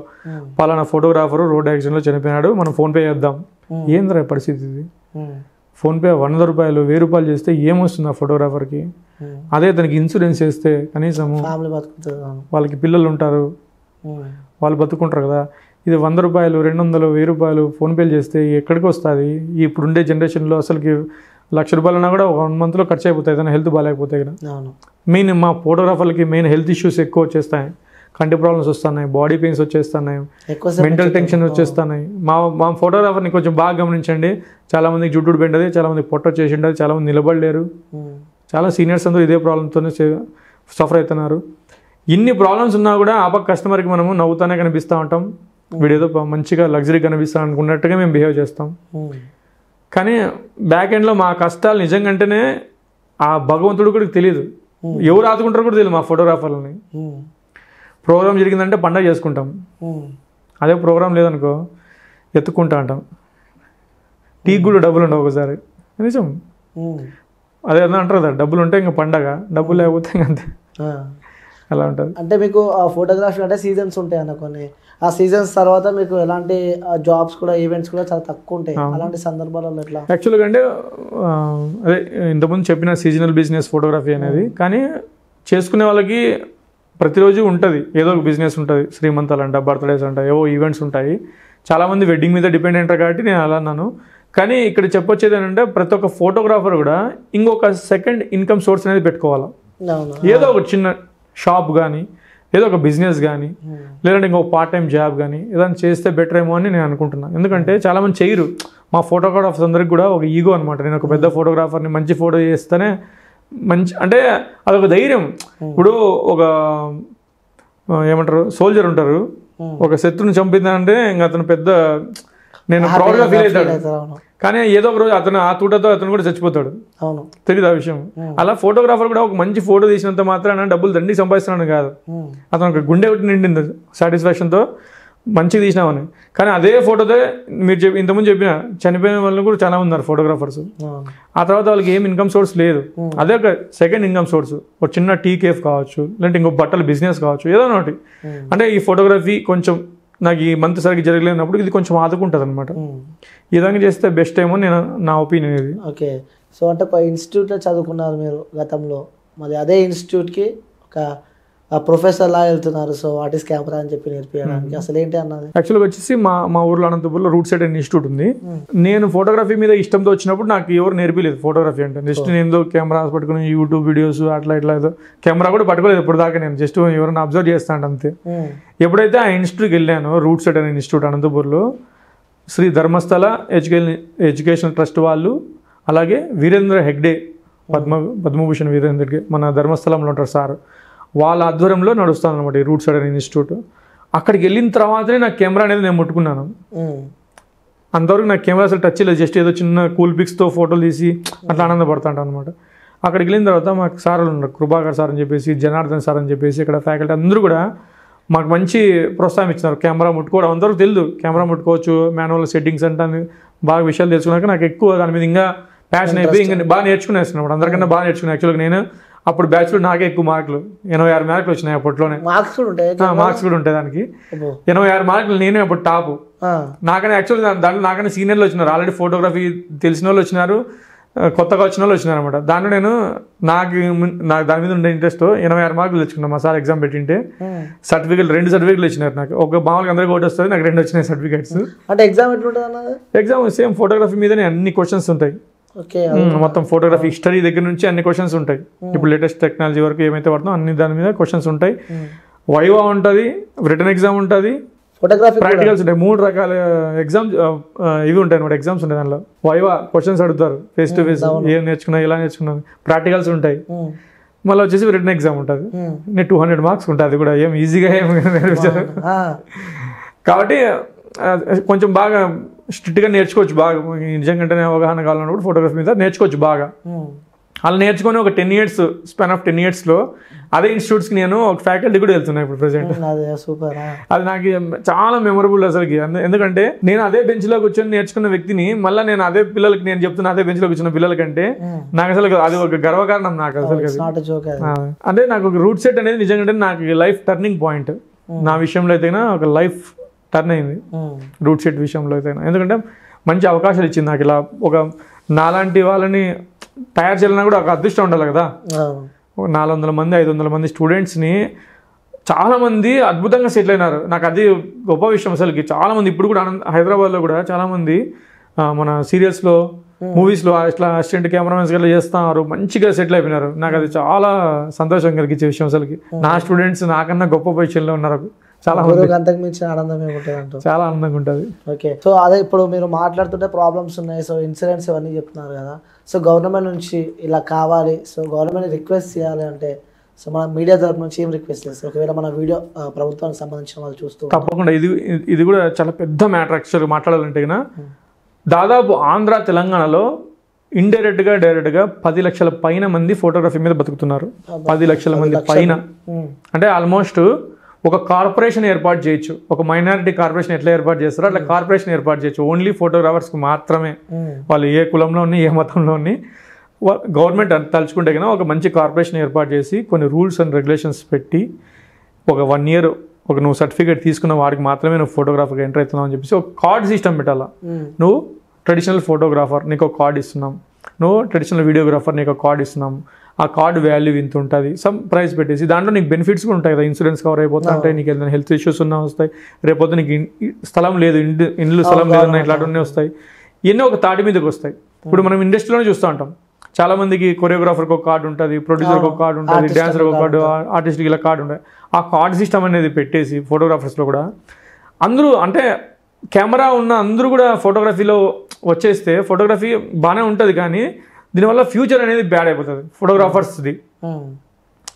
పలానా ఫోటోగ్రాఫరు రోడ్ యాక్సిడెంట్లో చనిపోయినాడు, మనం ఫోన్పే చేద్దాం. ఏంద్రా పరిస్థితి ఇది? ఫోన్పే 100 రూపాయలు 1000 రూపాయలు చేస్తే ఏమొస్తుంది ఆ ఫోటోగ్రాఫర్కి? అదే తనకి ఇన్సూరెన్స్ చేస్తే కనీసము వాళ్ళకి పిల్లలు ఉంటారు, వాళ్ళు బతుకుంటారు కదా. ఇది 100 రూపాయలు 200 1000 రూపాయలు ఫోన్పేలు చేస్తే ఎక్కడికి వస్తుంది? ఇప్పుడుండే జనరేషన్లో అసలుకి ₹1,00,000 అన్నా కూడా 1 మంత్లో ఖర్చు అయిపోతాయి, ఏదైనా హెల్త్ బాగాలేకపోతే కదా. మెయిన్ మా ఫోటోగ్రాఫర్లకి మెయిన్ హెల్త్ ఇష్యూస్ ఎక్కువ వచ్చేస్తాయి. కంటి ప్రాబ్లమ్స్ వస్తున్నాయి, బాడీ పెయిన్స్ వచ్చేస్తున్నాయి, మెంటల్ టెన్షన్ వచ్చేస్తున్నాయి. మా ఫోటోగ్రాఫర్ని కొంచెం బాగా గమనించండి. చాలామందికి జుట్టు పెంటది, చాలామందికి పొట్ట వచ్చేసి ఉంటుంది, చాలామంది నిలబడలేరు. చాలా సీనియర్స్ అందరూ ఇదే ప్రాబ్లంతోనే సఫర్ అవుతున్నారు. ఇన్ని ప్రాబ్లమ్స్ ఉన్నా కూడా ఆ పక్క కస్టమర్కి మనము నవ్వుతానే కనిపిస్తూ ఉంటాం. వీడేదో మంచిగా లగ్జరీ కనిపిస్తాం అనుకున్నట్టుగా మేము బిహేవ్ చేస్తాం. కానీ బ్యాక్ ఎండ్లో మా కష్టాలు నిజంగానే ఆ భగవంతుడు కూడా తెలియదు, ఎవరు ఆదుకుంటారో కూడా తెలియదు మా ఫోటోగ్రాఫర్లని. ప్రోగ్రామ్ జరిగిందంటే పండగ చేసుకుంటాం, అదే ప్రోగ్రామ్ లేదనుకో ఎత్తుక్కుంటా అంటాం. టీకి కూడా డబ్బులు ఉండవు ఒకసారి, నిజం. అదే అంటారు కదా, డబ్బులు ఉంటే ఇంకా పండగ, డబ్బులు లేకపోతే ఇంకా అంతే, అలా ఉంటుంది. అంటే మీకు ఫోటోగ్రఫీ అంటే సీజన్స్ ఉంటాయి అన్న కొన్ని, ఆ సీజన్స్ తర్వాత మీకు ఎలాంటి జాబ్స్ కూడా ఈవెంట్స్ కూడా చాలా తక్కువ ఉంటాయి. అలాంటి సందర్భాలలో ఎట్లా? యాక్చువల్గా అంటే అదే ఇంతకుముందు చెప్పిన సీజనల్ బిజినెస్ ఫోటోగ్రఫీ అనేది, కానీ చేసుకునే వాళ్ళకి ప్రతిరోజు ఉంటుంది, ఏదో ఒక బిజినెస్ ఉంటుంది. శ్రీమంతాలు అంట, బర్త్డేస్ అంట, ఏవో ఈవెంట్స్ ఉంటాయి. చాలామంది వెడ్డింగ్ మీద డిపెండ్ అయ్యారు కాబట్టి నేను అలా అన్నాను. కానీ ఇక్కడ చెప్పొచ్చేది ఏంటంటే ప్రతి ఒక్క ఫోటోగ్రాఫర్ కూడా ఇంకొక సెకండ్ ఇన్కమ్ సోర్స్ అనేది పెట్టుకోవాలి. ఏదో ఒక చిన్న షాప్ కానీ, ఏదో ఒక బిజినెస్ కానీ, లేదంటే ఇంకొక పార్ట్ టైం జాబ్ కానీ ఏదైనా చేస్తే బెటర్ ఏమో అని నేను అనుకుంటున్నాను. ఎందుకంటే చాలామంది చేయరు. మా ఫోటోగ్రాఫర్స్ అందరికి కూడా ఒక ఈగో అనమాట, నేను ఒక పెద్ద ఫోటోగ్రాఫర్ని, మంచి ఫోటో చేస్తేనే మంచి, అంటే అదొక ధైర్యం. ఇప్పుడు ఒక ఏమంటారు సోల్జర్ ఉంటారు, ఒక శత్రుని చంపిందంటే ఇంకా అతను పెద్ద నేను ప్రౌడ్గా ఫీల్ అవుతాడు. కానీ ఏదో ఒక రోజు అతను ఆ తూటతో అతను కూడా చచ్చిపోతాడు, తెలియదు ఆ విషయం. అలా ఫోటోగ్రాఫర్ కూడా ఒక మంచి ఫోటో తీసినంత మాత్రాన డబ్బులు దండికి సంపాదిస్తున్నాడు కాదు. అతను ఒక గుండె ఒకటి నిండింది సాటిస్ఫాక్షన్తో, మంచిగా తీసినామని. కానీ అదే ఫోటోతో మీరు ఇంతకుముందు చెప్పిన చనిపోయిన వాళ్ళు కూడా చాలా ఉన్నారు ఫోటోగ్రాఫర్స్. ఆ తర్వాత వాళ్ళకి ఏం ఇన్కమ్ సోర్స్ లేదు, అదే ఒక సెకండ్ ఇన్కమ్ సోర్స్. ఒక చిన్న టీ కేఫ్ కావచ్చు, లేదంటే ఇంకో బట్టల బిజినెస్ కావచ్చు, ఏదో ఒకటి. అంటే ఈ ఫోటోగ్రఫీ కొంచెం నాకు ఈ మంత్ సరిగ్గా జరగలేనప్పుడు ఇది కొంచెం ఆదుకుంటుంది అనమాట. ఈ విధంగా చేస్తే బెస్ట్ ఏమో నేను నా ఒపీనియన్ ఇది. ఓకే, సో అంటే ఒక ఇన్స్టిట్యూట్లో చదువుకున్నారు మీరు గతంలో, మరి అదే ఇన్స్టిట్యూట్కి ఒక ప్రొఫెసర్ లా వెళ్తున్నారు. సో వాట్ ఈస్ కెమెరా అని చెప్పి నేర్పించడానికి అసలు ఏంటి అన్నది? యాక్చువల్గా వచ్చేసి మా ఊర్లో అనంతపూర్లో రూట్ సైడ్ అనే ఇన్స్టిట్యూట్ ఉంది. నేను ఫోటోగ్రఫీ మీద ఇష్టంతో వచ్చినప్పుడు నాకు ఎవరు నేర్పించలేదు ఫోటోగ్రఫీ అంటే. జస్ట్ నేను కెమెరా పట్టుకుని యూట్యూబ్ వీడియోస్ అట్లా ఇట్లా ఏదో కెమెరా కూడా పట్టుకోలేదు ఇప్పుడు దాకా. నేను జస్ట్ ఎవరైనా అబ్జర్వ్ చేస్తాను అంతే. ఎప్పుడైతే ఆ ఇన్స్టిట్యూట్కి వెళ్ళానో, రూట్ సైడ్ అనే ఇన్స్టిట్యూట్ అనంతపూర్లో, శ్రీ ధర్మస్థల ఎడ్యుకేషనల్ ట్రస్ట్ వాళ్ళు, అలాగే వీరేంద్ర హెగ్డే, పద్మభూషణ్ వీరేంద్ర హెగ్డే, మన ధర్మస్థలంలో ఉంటారు సార్, వాళ్ళ ఆధ్వర్యంలో నడుస్తాను అనమాట ఈ రూట్ సైడ్ అనే ఇన్స్టిట్యూట్. అక్కడికి వెళ్ళిన తర్వాతనే నాకు కెమెరా అనేది నేను ముట్టుకున్నాను. అంతవరకు నాకు కెమెరా అసలు టచ్ లేదు, జస్ట్ ఏదో చిన్న కూల్ పిక్స్తో ఫోటోలు తీసి అట్లా ఆనందపడతాంట అనమాట. అక్కడికి వెళ్ళిన తర్వాత మాకు సార్లు ఉన్నారు, కృపాకర్ సార్ అని చెప్పేసి, జనార్దన్ సార్ అని చెప్పేసి, ఇక్కడ ఫ్యాకల్టీ అందరూ కూడా మాకు మంచి ప్రోత్సాహం ఇచ్చినారు. కెమెరా ముట్టుకోవడం అందరూ తెలియదు, కెమెరా ముట్టుకోవచ్చు, మాన్యువల్ సెట్టింగ్స్ అంటే బాగా విషయాలు తెలుసుకున్నాక నాకు ఎక్కువ దాని మీద ఇంకా ప్యాషన్ అయిపోయి ఇంకా బాగా నేర్చుకునేస్తున్నాను. అందరికన్నా బాగా నేర్చుకున్నాను. యాక్చువల్గా నేను అప్పుడు బ్యాచ్లో నాకే ఎక్కువ మార్కులు, 86 మార్కులు వచ్చినాయి అప్పట్లోనే. మార్క్స్ కూడా ఉంటాయి దానికి, 86 మార్కులు. నేనే అప్పుడు టాప్. నాకనే యాక్చువల్గా దాంట్లో నాకన్నా సీనియర్లు వచ్చినారు, ఆల్రెడీ ఫోటోగ్రఫీ తెలిసిన వాళ్ళు వచ్చినారు, కొత్తగా వచ్చిన వాళ్ళు వచ్చినారు అనమాట. దాంట్లో నేను నాకు దాని మీద ఉండే ఇంట్రెస్ట్ 86 మార్కులు తెచ్చుకున్నాను. మా సార్ ఎగ్జామ్ పెట్టింటే సర్టిఫికేట్ 2 సర్టిఫికేట్లు వచ్చినారు నాకు. ఒక మామూలుగా అందరికీ ఒకటి వస్తుంది, నాకు 2 వచ్చినాయి సర్టిఫికేట్స్. అంటే ఎగ్జామ్ ఎట్లుంటుంది? ఎగ్జామ్ సేమ్ ఫోటోగ్రఫీ మీదనే అన్ని క్వశ్చన్స్ ఉంటాయి. మొత్తం ఫోటోగ్రఫీ హిస్టరీ దగ్గర నుంచి అన్ని క్వశ్చన్స్ ఉంటాయి. ఇప్పుడు లేటెస్ట్ టెక్నాలజీ వరకు ఏమైతే పడుతుందో అన్ని దాని మీద క్వశ్చన్స్ ఉంటాయి. వైవా ఉంటుంది, రిటర్న్ ఎగ్జామ్ ఉంటుంది, ప్రాక్టికల్స్ ఉంటాయి. 3 రకాల ఎగ్జామ్స్ ఇవి ఉంటాయి అనమాట. ఎగ్జామ్స్ ఉంటాయి దానిలో. వైవా క్వశ్చన్స్ అడుగుతారు, ఫేస్ టు ఫేస్ ఏం నేర్చుకున్నా, ఎలా నేర్చుకున్నాను. ప్రాక్టికల్స్ ఉంటాయి, మళ్ళీ వచ్చేసి రిటర్న్ ఎగ్జామ్ ఉంటుంది. నేను 200 మార్క్స్ ఉంటుంది. అది కూడా ఏం ఈజీగా ఏం నేర్పించారు కాబట్టి కొంచెం బాగా స్ట్రిక్ట్గా నేర్చుకోవచ్చు. బాగా నిజంగానే అవగాహన కావాలన్నప్పుడు ఫోటోగ్రఫీ మీద నేర్చుకోవచ్చు బాగా. అలా నేర్చుకొని ఒక 10 years స్పాన్ ఆఫ్ 10 yearsలో అదే ఇన్స్టిట్యూట్స్కి నేను ఒక ఫ్యాకల్టీ కూడా వెళ్తున్నాను ఇప్పుడు ప్రెసెంట్. అది నాకు చాలా మెమరబుల్ అసలుకి. ఎందుకంటే నేను అదే బెంచ్లో కూర్చొని నేర్చుకున్న వ్యక్తిని మళ్ళీ నేను అదే పిల్లలకి నేను చెప్తున్నా, అదే బెంచ్లో కూర్చున్న పిల్లలకంటే నాకు అసలు అది ఒక గర్వకారణం నాకు అసలు. అంటే నాకు ఒక రూట్ సెట్ అనేది నిజంగా నాకు లైఫ్ టర్నింగ్ పాయింట్. నా విషయంలో అయితే ఒక లైఫ్ టర్న్ అయింది రూట్ సెట్ విషయంలో అయితే. ఎందుకంటే మంచి అవకాశాలు ఇచ్చింది నాకు. ఇలా ఒక నాలాంటి వాళ్ళని తయారు చేయాలన్నా కూడా ఒక అదృష్టం ఉండాలి కదా. 400 మంది 500 మంది స్టూడెంట్స్ని చాలా మంది అద్భుతంగా సెటిల్ అయినారు. నాకు అది గొప్ప విషయం అసలుకి. చాలా మంది ఇప్పుడు కూడా హైదరాబాద్లో కూడా చాలా మంది మన సీరియల్స్లో మూవీస్లో ఇట్లా అసిస్టెంట్ కెమెరామెన్స్ గట్లా చేస్తున్నారు, మంచిగా సెటిల్ అయిపోయినారు. నాకు అది చాలా సంతోషం కలిగించే విషయం అసలుకి. నా స్టూడెంట్స్ నాకన్నా గొప్ప పొజిషన్లో ఉన్నారు చాలా మంది. అంతకు మించిన ఆనందమే ఉంటుంది అంటూ. చాలా ఆనందంగా ఉంటుంది. ఓకే, సో అదే ఇప్పుడు మీరు మాట్లాడుతుంటే ప్రాబ్లమ్స్ ఉన్నాయి, సో ఇన్సిడెంట్స్ ఇవన్నీ చెప్తున్నారు కదా. సో గవర్నమెంట్ నుంచి ఇలా కావాలి, సో గవర్నమెంట్ రిక్వెస్ట్ చేయాలి అంటే సో మన మీడియా తరపు నుంచి ఏం రిక్వెస్ట్ చేస్తారు? ఒకవేళ మన వీడియో ప్రభుత్వానికి సంబంధించిన వాళ్ళు చూస్తూ తప్పకుండా ఇది కూడా చాలా పెద్ద మ్యాటర్. యాక్చువల్గా మాట్లాడాలంటే కన్నా దాదాపు ఆంధ్ర తెలంగాణలో ఇండైరెక్ట్గా డైరెక్ట్గా 10 లక్షల పైన మంది ఫోటోగ్రఫీ మీద బతుకుతున్నారు. 10 లక్షల మంది పైన అంటే ఆల్మోస్ట్ ఒక కార్పొరేషన్ ఏర్పాటు చేయొచ్చు. ఒక మైనారిటీ కార్పొరేషన్ ఎట్లా ఏర్పాటు చేస్తారో అట్లా కార్పొరేషన్ ఏర్పాటు చేయొచ్చు. ఓన్లీ ఫోటోగ్రాఫర్స్కి మాత్రమే. వాళ్ళు ఏ కులంలో ఉన్ని ఏ మతంలో ఉన్ని గవర్నమెంట్ తలుచుకుంటే కన్నా ఒక మంచి కార్పొరేషన్ ఏర్పాటు చేసి కొన్ని రూల్స్ అండ్ రెగ్యులేషన్స్ పెట్టి ఒక 1 year ఒక నువ్వు సర్టిఫికేట్ తీసుకున్న వాడికి మాత్రమే నువ్వు ఫోటోగ్రాఫర్గా ఎంటర్ అవుతున్నావు అని చెప్పేసి ఒక కార్డ్ సిస్టమ్ పెట్టాలా. నువ్వు ట్రెడిషనల్ ఫోటోగ్రాఫర్, నీకు ఒక కార్డ్ ఇస్తున్నాం. నువ్వు ట్రెడిషనల్ వీడియోగ్రాఫర్, నీకు ఒక కార్డ్ ఇస్తున్నాం. ఆ కార్డు వాల్యూ ఇంత ఉంటుంది, సమ్ ప్రైస్ పెట్టేసి దాంట్లో నీకు బెనిఫిట్స్ కూడా ఉంటాయి కదా. ఇన్సూరెన్స్ కవర్ అయిపోతా ఉంటాయి, నీకు ఏదైనా హెల్త్ ఇష్యూస్ ఉన్నా వస్తాయి, రేపొద్దు నీకు స్థలం లేదు, ఇల్లు స్థలం లేదన్నా ఇట్లాంటివన్నీ వస్తాయి. ఇవన్నీ ఒక తాటి మీదకి వస్తాయి. ఇప్పుడు మనం ఇండస్ట్రీలోనే చూస్తూ ఉంటాం, చాలా మందికి కొరియోగ్రాఫర్కి ఒక కార్డు ఉంటుంది, ప్రొడ్యూసర్కి ఒక కార్డు ఉంటుంది, డాన్సర్కి ఒక కార్డు, ఆర్టిస్ట్కి ఇలా కార్డు ఉంటుంది. ఆ కార్డ్ సిస్టమ్ అనేది పెట్టేసి ఫోటోగ్రాఫర్స్లో కూడా అందరూ అంటే కెమెరా ఉన్న అందరూ కూడా ఫోటోగ్రఫీలో వచ్చేస్తే ఫోటోగ్రఫీ బాగానే ఉంటుంది, కానీ దీనివల్ల ఫ్యూచర్ అనేది బ్యాడ్ అయిపోతుంది ఫోటోగ్రాఫర్స్ది.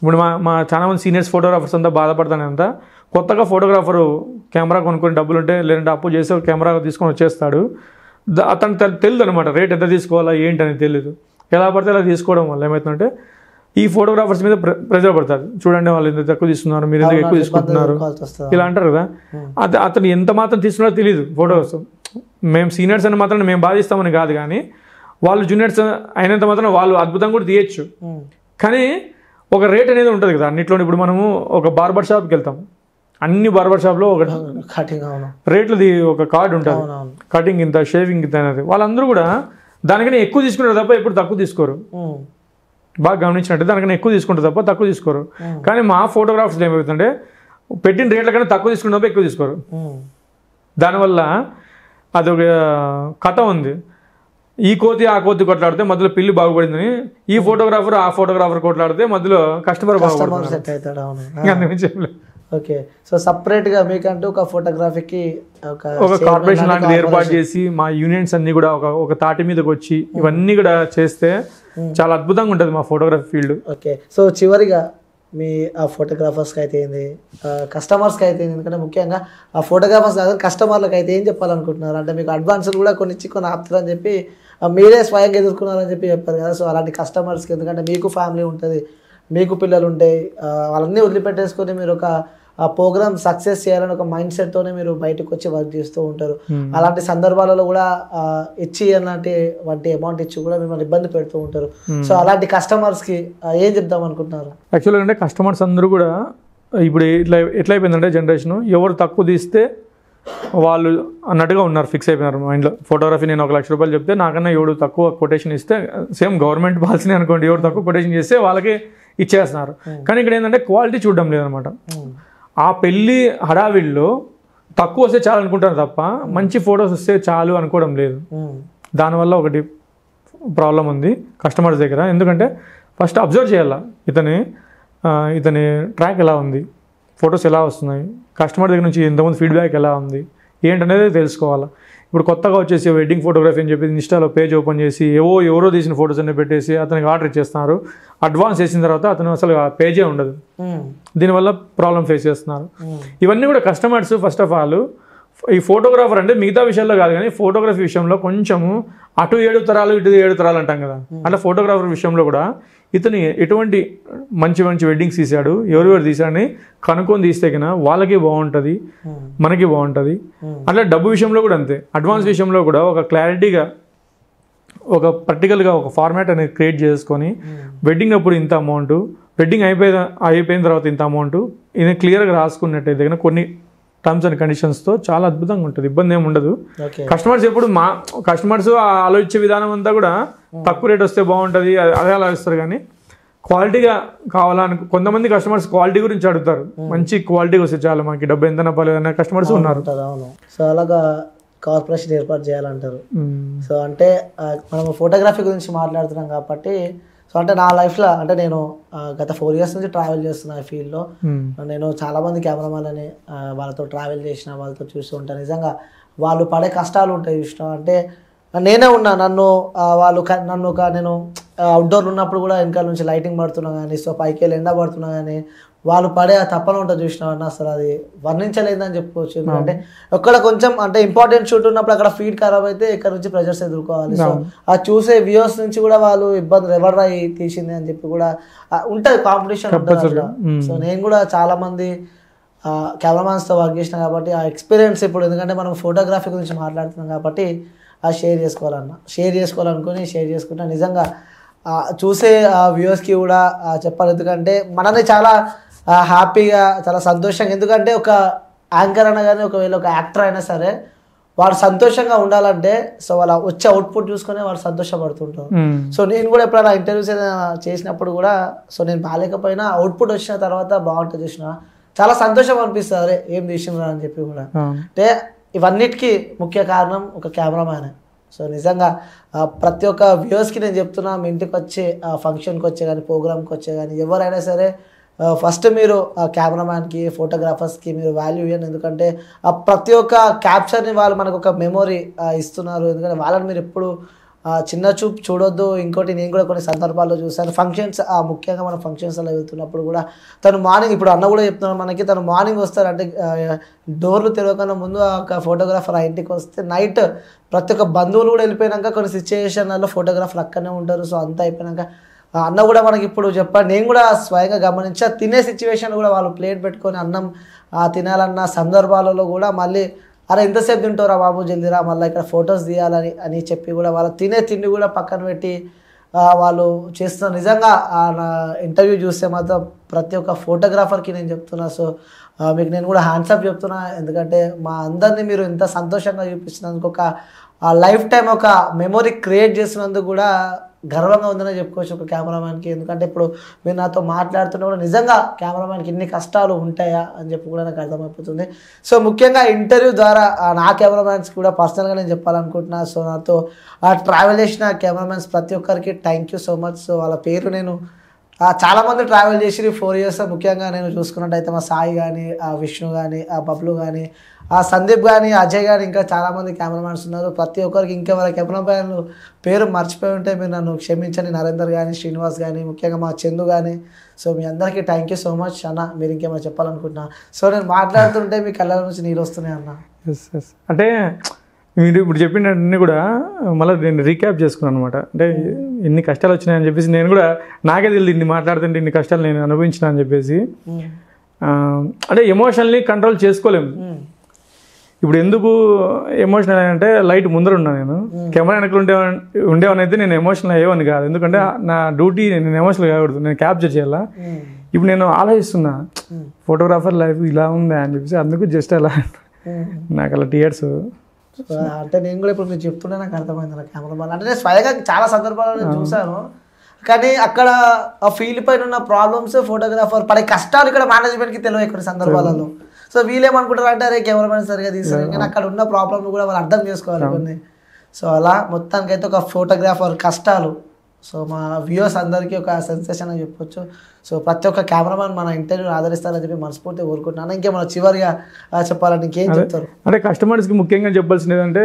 ఇప్పుడు మా చాలా మంది సీనియర్స్ ఫోటోగ్రాఫర్స్ అంతా బాధపడతానంతా. కొత్తగా ఫోటోగ్రాఫరు కెమెరా కొనుక్కొని డబ్బులు ఉంటే లేదంటే అప్పు చేసి ఒక కెమెరా తీసుకొని వచ్చేస్తాడు. అతను తెలియదు అనమాట రేట్ ఎంత తీసుకోవాలా ఏంటి అనేది తెలియదు. ఎలా పడితే అలా తీసుకోవడం వల్ల ఏమవుతుందంటే ఈ ఫోటోగ్రాఫర్స్ మీద ప్రెజర్ పడుతుంది. చూడండి వాళ్ళు ఎంత తక్కువ తీసుకున్నారు, మీరు ఎందుకు ఎక్కువ తీసుకుంటున్నారు ఇలా అంటారు కదా. అతను ఎంత మాత్రం తీసుకున్నారో తెలియదు. ఫోటోస్ మేము సీనియర్స్ అని మాత్రం మేము బాధిస్తామని కాదు, కానీ వాళ్ళు జూనియర్స్ అయినంత మాత్రం వాళ్ళు అద్భుతంగా కూడా తీయచ్చు. కానీ ఒక రేట్ అనేది ఉంటుంది కదా అన్నిట్లో. ఇప్పుడు మనము ఒక బార్బర్ షాప్కి వెళ్తాం, అన్ని బార్బర్ షాప్లో ఒక రేట్లది ఒక కార్డు ఉంటుంది, కటింగ్ ఇంత, షేవింగ్ ఇంత అనేది. వాళ్ళందరూ కూడా దానికన్నా ఎక్కువ తీసుకుంటారు తప్ప ఎప్పుడు తక్కువ తీసుకోరు. బాగా గమనించినట్టు దానికన్నా ఎక్కువ తీసుకుంటారు తప్ప తక్కువ తీసుకోరు. కానీ మా ఫోటోగ్రాఫర్స్ ఏమవుతుందంటే పెట్టిన రేట్ల కన్నా తక్కువ తీసుకున్న తప్ప ఎక్కువ తీసుకోరు. దానివల్ల అదొక కథ ఉంది. ఈ కోతి ఆ కోతి కొట్లాడితే మధ్యలో పిల్లి బాగుపడిందని, ఈ ఫోటోగ్రాఫర్ ఆ ఫోటోగ్రాఫర్ కొట్లాడితే మధ్యలో కస్టమర్ బాగుపడతాడు. ఓకే, సో సపరేట్గా మీకంటూ ఒక ఫోటోగ్రఫీకి ఒక కార్పొరేషన్ లాంటిది ఏర్పాటు చేసి మా యూనియన్స్ అన్ని కూడా ఒక తాటి మీదకి వచ్చి ఇవన్నీ కూడా చేస్తే చాలా అద్భుతంగా ఉంటుంది మా ఫోటోగ్రఫీ ఫీల్డ్. ఓకే, సో చివరిగా మీ ఆ ఫోటోగ్రాఫర్స్కి అయితే ఏంది, కస్టమర్స్కి అయితే ఏంది, ఎందుకంటే ముఖ్యంగా ఆ ఫోటోగ్రాఫర్స్ కాదు కస్టమర్లకు అయితే ఏం చెప్పాలనుకుంటున్నారు? అంటే మీకు అడ్వాన్సులు కూడా కొన్ని ఇచ్చి కొన్ని ఆపుతారని చెప్పి మీరే స్వయంగా ఎదుర్కొన్నారని చెప్పి చెప్పారు కదా. సో అలాంటి కస్టమర్స్కి, ఎందుకంటే మీకు ఫ్యామిలీ ఉంటుంది, మీకు పిల్లలు ఉంటాయి, వాళ్ళన్నీ వదిలిపెట్టేసుకొని మీరు ఒక ఆ ప్రోగ్రామ్ సక్సెస్ చేయాలని ఒక మైండ్ సెట్తోనే మీరు బయటకు వచ్చి వర్క్ చేస్తూ ఉంటారు. అలాంటి సందర్భాలలో కూడా ఇచ్చి అలాంటి వంటి అమౌంట్ ఇచ్చి కూడా మిమ్మల్ని ఇబ్బంది పెడుతూ ఉంటారు. సో అలాంటి కస్టమర్స్కి ఏం చెప్దాం అనుకుంటున్నారు? యాక్చువల్గా అంటే కస్టమర్స్ అందరూ కూడా ఇప్పుడు ఎట్లా అయిపోయిందంటే జనరేషన్, ఎవరు తక్కువ తీస్తే వాళ్ళు అన్నట్టుగా ఉన్నారు, ఫిక్స్ అయిపోయినారు మైండ్లో. ఫోటోగ్రఫీ నేను 1 లక్ష రూపాయలు చెప్తే నాకన్నా ఎవడు తక్కువ కొటేషన్ ఇస్తే, సేమ్ గవర్నమెంట్ పాలసీని అనుకోండి, ఎవరు తక్కువ కొటేషన్ చేస్తే వాళ్ళకి ఇచ్చేస్తున్నారు. కానీ ఇక్కడ ఏంటంటే క్వాలిటీ చూడడం లేదనమాట. ఆ పెళ్ళి హడావిడిలో తక్కువ వస్తే చాలు అనుకుంటారు తప్ప మంచి ఫొటోస్ వస్తే చాలు అనుకోవడం లేదు. దానివల్ల ఒకటి ప్రాబ్లం ఉంది కస్టమర్స్ దగ్గర. ఎందుకంటే ఫస్ట్ అబ్జర్వ్ చేయాలా, ఇతని ట్రాక్ ఎలా ఉంది, ఫొటోస్ ఎలా వస్తున్నాయి, కస్టమర్ దగ్గర నుంచి ఎంతమంది ఫీడ్బ్యాక్ ఎలా ఉంది ఏంటనేది తెలుసుకోవాలా. ఇప్పుడు కొత్తగా వచ్చేసి వెడ్డింగ్ ఫోటోగ్రఫీ అని చెప్పి ఇన్స్టాలో పేజ్ ఓపెన్ చేసి ఎవరో తీసిన ఫొటోస్ అన్ని పెట్టేసి అతనికి ఆర్డర్ ఇచ్చేస్తున్నారు. అడ్వాన్స్ చేసిన తర్వాత అతను అసలు ఆ పేజే ఉండదు. దీనివల్ల ప్రాబ్లం ఫేస్ చేస్తున్నారు. ఇవన్నీ కూడా కస్టమర్స్ ఫస్ట్ ఆఫ్ ఆల్ ఈ ఫోటోగ్రాఫర్ అంటే మిగతా విషయాల్లో కాదు, కానీ ఫోటోగ్రఫీ విషయంలో కొంచెము అటు 7 తరాలు ఇటు 7 తరాలు అంటాం కదా, అట్లా ఫోటోగ్రాఫర్ విషయంలో కూడా ఇతను ఎటువంటి మంచి వెడ్డింగ్స్ తీశాడు, ఎవరెవరు తీశాడని కనుక్కొని తీస్తే కన్నా వాళ్ళకి బాగుంటుంది, మనకి బాగుంటుంది. అట్లా డబ్బు విషయంలో కూడా అంతే. అడ్వాన్స్ విషయంలో కూడా ఒక క్లారిటీగా ఒక పర్టికులర్గా ఒక ఫార్మాట్ అనేది క్రియేట్ చేసుకొని వెడ్డింగ్ అప్పుడు ఇంత అమౌంట్, వెడ్డింగ్ అయిపోయిన తర్వాత ఇంత అమౌంట్, ఇది క్లియర్గా రాసుకున్నట్టయితే కన్నా కొన్ని టర్మ్స్ అండ్ కండిషన్స్తో చాలా అద్భుతంగా ఉంటుంది, ఇబ్బంది ఏమి ఉండదు. కస్టమర్స్ ఎప్పుడు కస్టమర్స్ ఆలోచించే విధానం అంతా కూడా తక్కువ రేట్ వస్తే బాగుంటుంది అదే ఆలోచిస్తారు, కానీ క్వాలిటీగా కావాలని కొంతమంది కస్టమర్స్ క్వాలిటీ గురించి అడుగుతారు. మంచి క్వాలిటీ వస్తే చాలా మాకు డబ్బు ఎంత పర్లేదు అనే కస్టమర్స్ ఉన్నారు. అవును. సో అలాగా కార్పొరేషన్ ఏర్పాటు చేయాలంటారు. సో అంటే మనం ఫోటోగ్రఫీ గురించి మాట్లాడుతున్నాం కాబట్టి, సో అంటే నా లైఫ్లో అంటే నేను గత 4 years నుంచి ట్రావెల్ చేస్తున్నా ఈ ఫీల్డ్లో. నేను చాలామంది కెమెరామెన్లని వాళ్ళతో ట్రావెల్ చేసిన, వాళ్ళతో చూస్తూ ఉంటాను. నిజంగా వాళ్ళు పడే కష్టాలు ఉంటాయి చూసిన. అంటే నేనే ఉన్నా, నేను అవుట్డోర్లు ఉన్నప్పుడు కూడా వెనకాల నుంచి లైటింగ్ పడుతున్నా కానీ, సో పైకి వెళ్ళి ఎండ పడుతున్నా కానీ వాళ్ళు పడే ఆ తప్పన ఉంటుంది చూసినా అసలు అది వర్ణించలేదని చెప్పుకోవచ్చు. ఎందుకంటే ఒక్కడ కొంచెం అంటే ఇంపార్టెంట్ షూట్ ఉన్నప్పుడు అక్కడ ఫీడ్ ఖరాబ్ అయితే ఇక్కడ నుంచి ప్రెజర్స్ ఎదుర్కోవాలి. సో ఆ చూసే వ్యూవర్స్ నుంచి కూడా వాళ్ళు ఇబ్బందులు ఎవరు తీసింది అని చెప్పి కూడా ఉంటుంది, కాంపిటీషన్ ఉంటుంది. సో నేను కూడా చాలా మంది కెమెరామాన్స్తో వర్క్ చేసిన కాబట్టి ఆ ఎక్స్పీరియన్స్ ఇప్పుడు, ఎందుకంటే మనం ఫోటోగ్రఫీ గురించి మాట్లాడుతున్నాం కాబట్టి అది షేర్ చేసుకోవాలనుకుని షేర్ చేసుకుంటా. నిజంగా చూసే వ్యూవర్స్కి కూడా చెప్పాలి, ఎందుకంటే మనల్ని చాలా హ్యాపీగా చాలా సంతోషంగా, ఎందుకంటే ఒక యాంకర్ అయినా కానీ ఒకవేళ ఒక యాక్టర్ అయినా సరే వాడు సంతోషంగా ఉండాలంటే సో వాళ్ళ వచ్చే అవుట్పుట్ చూసుకొని వాళ్ళు సంతోషపడుతుంటారు. సో నేను కూడా ఎప్పుడైనా ఇంటర్వ్యూస్ చేసినప్పుడు కూడా సో నేను బాగాలేకపోయినా అవుట్పుట్ వచ్చిన తర్వాత బాగుంటుంది చూసిన చాలా సంతోషం అనిపిస్తుంది, అరే ఏం తీసినరా అని చెప్పి కూడా. అంటే ఇవన్నిటికీ ముఖ్య కారణం ఒక కెమెరామ్యానే. సో నిజంగా ప్రతి ఒక్క వ్యూవర్స్కి నేను చెప్తున్నా, మీ ఇంటికి వచ్చే ఫంక్షన్కి వచ్చే కానీ ప్రోగ్రామ్కి వచ్చే కానీ ఎవరైనా సరే ఫస్ట్ మీరు కెమెరామ్యాన్కి ఫోటోగ్రాఫర్స్కి మీరు వాల్యూ ఇవ్వండి. ఎందుకంటే ప్రతి ఒక్క క్యాప్చర్ని వాళ్ళు మనకు ఒక మెమొరీ ఇస్తున్నారు. ఎందుకంటే వాళ్ళని మీరు ఎప్పుడు చిన్న చూపు చూడొద్దు. ఇంకోటి నేను కూడా కొన్ని సందర్భాల్లో చూసాను, ఫంక్షన్స్ ముఖ్యంగా మన ఫంక్షన్స్లో వెళ్తున్నప్పుడు కూడా తను మార్నింగ్, ఇప్పుడు అన్న కూడా చెప్తున్నాను మనకి, తను మార్నింగ్ వస్తారు అంటే డోర్లు తెరవకన్నా ముందు ఒక ఫోటోగ్రాఫర్ ఆ ఇంటికి వస్తే నైట్ ప్రతి ఒక్క బంధువులు కూడా వెళ్ళిపోయినాక కొన్ని సిచ్యువేషన్లలో ఫోటోగ్రాఫర్ అక్కడనే ఉంటారు. సో అంతా అయిపోయినాక అన్న కూడా మనకి ఇప్పుడు చెప్పండి, నేను కూడా స్వయంగా గమనించా, తినే సిచ్యువేషన్ కూడా వాళ్ళు ప్లేట్ పెట్టుకొని అన్నం తినాలన్న సందర్భాలలో కూడా మళ్ళీ అరే ఎంతసేపు తింటారా బాబు జల్దీరా మళ్ళీ ఇక్కడ ఫొటోస్ తీయాలని చెప్పి కూడా వాళ్ళు తినే తిండి కూడా పక్కన పెట్టి వాళ్ళు చేస్తున్నారు. నిజంగా నా ఇంటర్వ్యూ చూస్తే మాత్రం ప్రతి ఒక్క ఫోటోగ్రాఫర్కి నేను చెప్తున్నా, సో మీకు నేను కూడా హ్యాండ్సప్ చెప్తున్నా. ఎందుకంటే మా అందరినీ మీరు ఇంత సంతోషంగా చూపించినందుకు, ఒక లైఫ్ టైం ఒక మెమొరీ క్రియేట్ చేసినందుకు కూడా గర్వంగా ఉందని చెప్పుకోవచ్చు ఒక కెమెరామ్యాన్కి. ఎందుకంటే ఇప్పుడు మీరు నాతో మాట్లాడుతున్నా కూడా నిజంగా కెమెరామ్యాన్కి ఇన్ని కష్టాలు ఉంటాయా అని చెప్పి కూడా నాకు అర్థమైపోతుంది. సో ముఖ్యంగా ఇంటర్వ్యూ ద్వారా నా కెమెరామ్యాన్స్కి కూడా పర్సనల్గా నేను చెప్పాలనుకుంటున్నా. సో నాతో ట్రావెల్ చేసిన కెమెరామ్యాన్స్ ప్రతి ఒక్కరికి thank you so much. So వాళ్ళ పేరు నేను చాలామంది ట్రావెల్ చేసి 4 years ముఖ్యంగా నేను చూసుకున్నట్టయితే మా సాయి కానీ, విష్ణు కానీ, బబ్లు కానీ, సందీప్ కానీ, అజయ్ కానీ, ఇంకా చాలామంది కెమెరామ్యాన్స్ ఉన్నారు. ప్రతి ఒక్కరికి ఇంకెవరి కెమెరామ్యాన్లు పేరు మర్చిపోయి ఉంటే మీరు నన్ను క్షమించండి. నరేందర్ కానీ, శ్రీనివాస్ కానీ, ముఖ్యంగా మా చందు కానీ. సో మీ అందరికీ థ్యాంక్ యూ సో మచ్ అన్న. మీరు ఇంకేమైనా చెప్పాలనుకుంటున్నా? సో నేను మాట్లాడుతుంటే మీ కళ్ళ నుంచి నీళ్ళు వస్తున్నాయి అన్న. అంటే మీరు ఇప్పుడు చెప్పినన్నీ కూడా మళ్ళీ నేను రీక్యాప్ చేసుకున్నాను అనమాట. అంటే ఇన్ని కష్టాలు వచ్చినాయని చెప్పేసి నేను కూడా నాకే తెలియదు, ఇన్ని మాట్లాడుతుంటే ఇన్ని కష్టాలు నేను అనుభవించిన అని చెప్పేసి. అంటే ఎమోషనల్లీ కంట్రోల్ చేసుకోలేము. ఇప్పుడు ఎందుకు ఎమోషనల్ అంటే లైట్ ముందర ఉన్నా, నేను కెమెరా వెనకలు ఉండేవని అయితే నేను ఎమోషనల్ అయ్యేవాడిని కాదు. ఎందుకంటే నా డ్యూటీ నేను ఎమోషనల్ కాకూడదు, నేను క్యాప్చర్ చేయాలా. ఇప్పుడు నేను ఆలోచిస్తున్నా ఫోటోగ్రాఫర్ లైఫ్ ఇలా ఉందా అని చెప్పేసి, అందుకు జస్ట్ అలా నాకు అలా టీయర్స్. అంటే నేను కూడా ఇప్పుడు మీరు చెప్తుంటే నాకు అర్థమైంది నా కెమెరామెన్ అంటే నేను స్వయంగా చాలా సందర్భాల్లో నేను చూశాను. కానీ అక్కడ ఆ ఫీల్డ్ పైన ఉన్న ప్రాబ్లమ్స్ ఫోటోగ్రాఫర్ పడే కష్టాలు ఇక్కడ మేనేజ్మెంట్కి తెలియదు కొన్ని సందర్భాలలో. సో వీళ్ళేమనుకుంటారు అంటే అరే కెమెరామెన్ సరిగా తీస్తారు, కానీ అక్కడ ఉన్న ప్రాబ్లమ్ కూడా వాళ్ళు అర్థం చేసుకోవాలి కొన్ని. సో అలా మొత్తానికైతే ఒక ఫోటోగ్రాఫర్ కష్టాలు సో మా వ్యూవర్స్ అందరికీ ఒక సెన్సేషన్ అని చెప్పొచ్చు. సో ప్రతి ఒక్క కెమెరామెన్ మన ఇంటర్వ్యూని ఆదరిస్తారని చెప్పి మనస్ఫూర్తిగా కోరుకుంటున్నాను. ఇంకేమైనా చివరిగా చెప్పాలంటే ఇంకేం చెప్తారు? అంటే కస్టమర్స్కి ముఖ్యంగా చెప్పాల్సింది ఏంటంటే,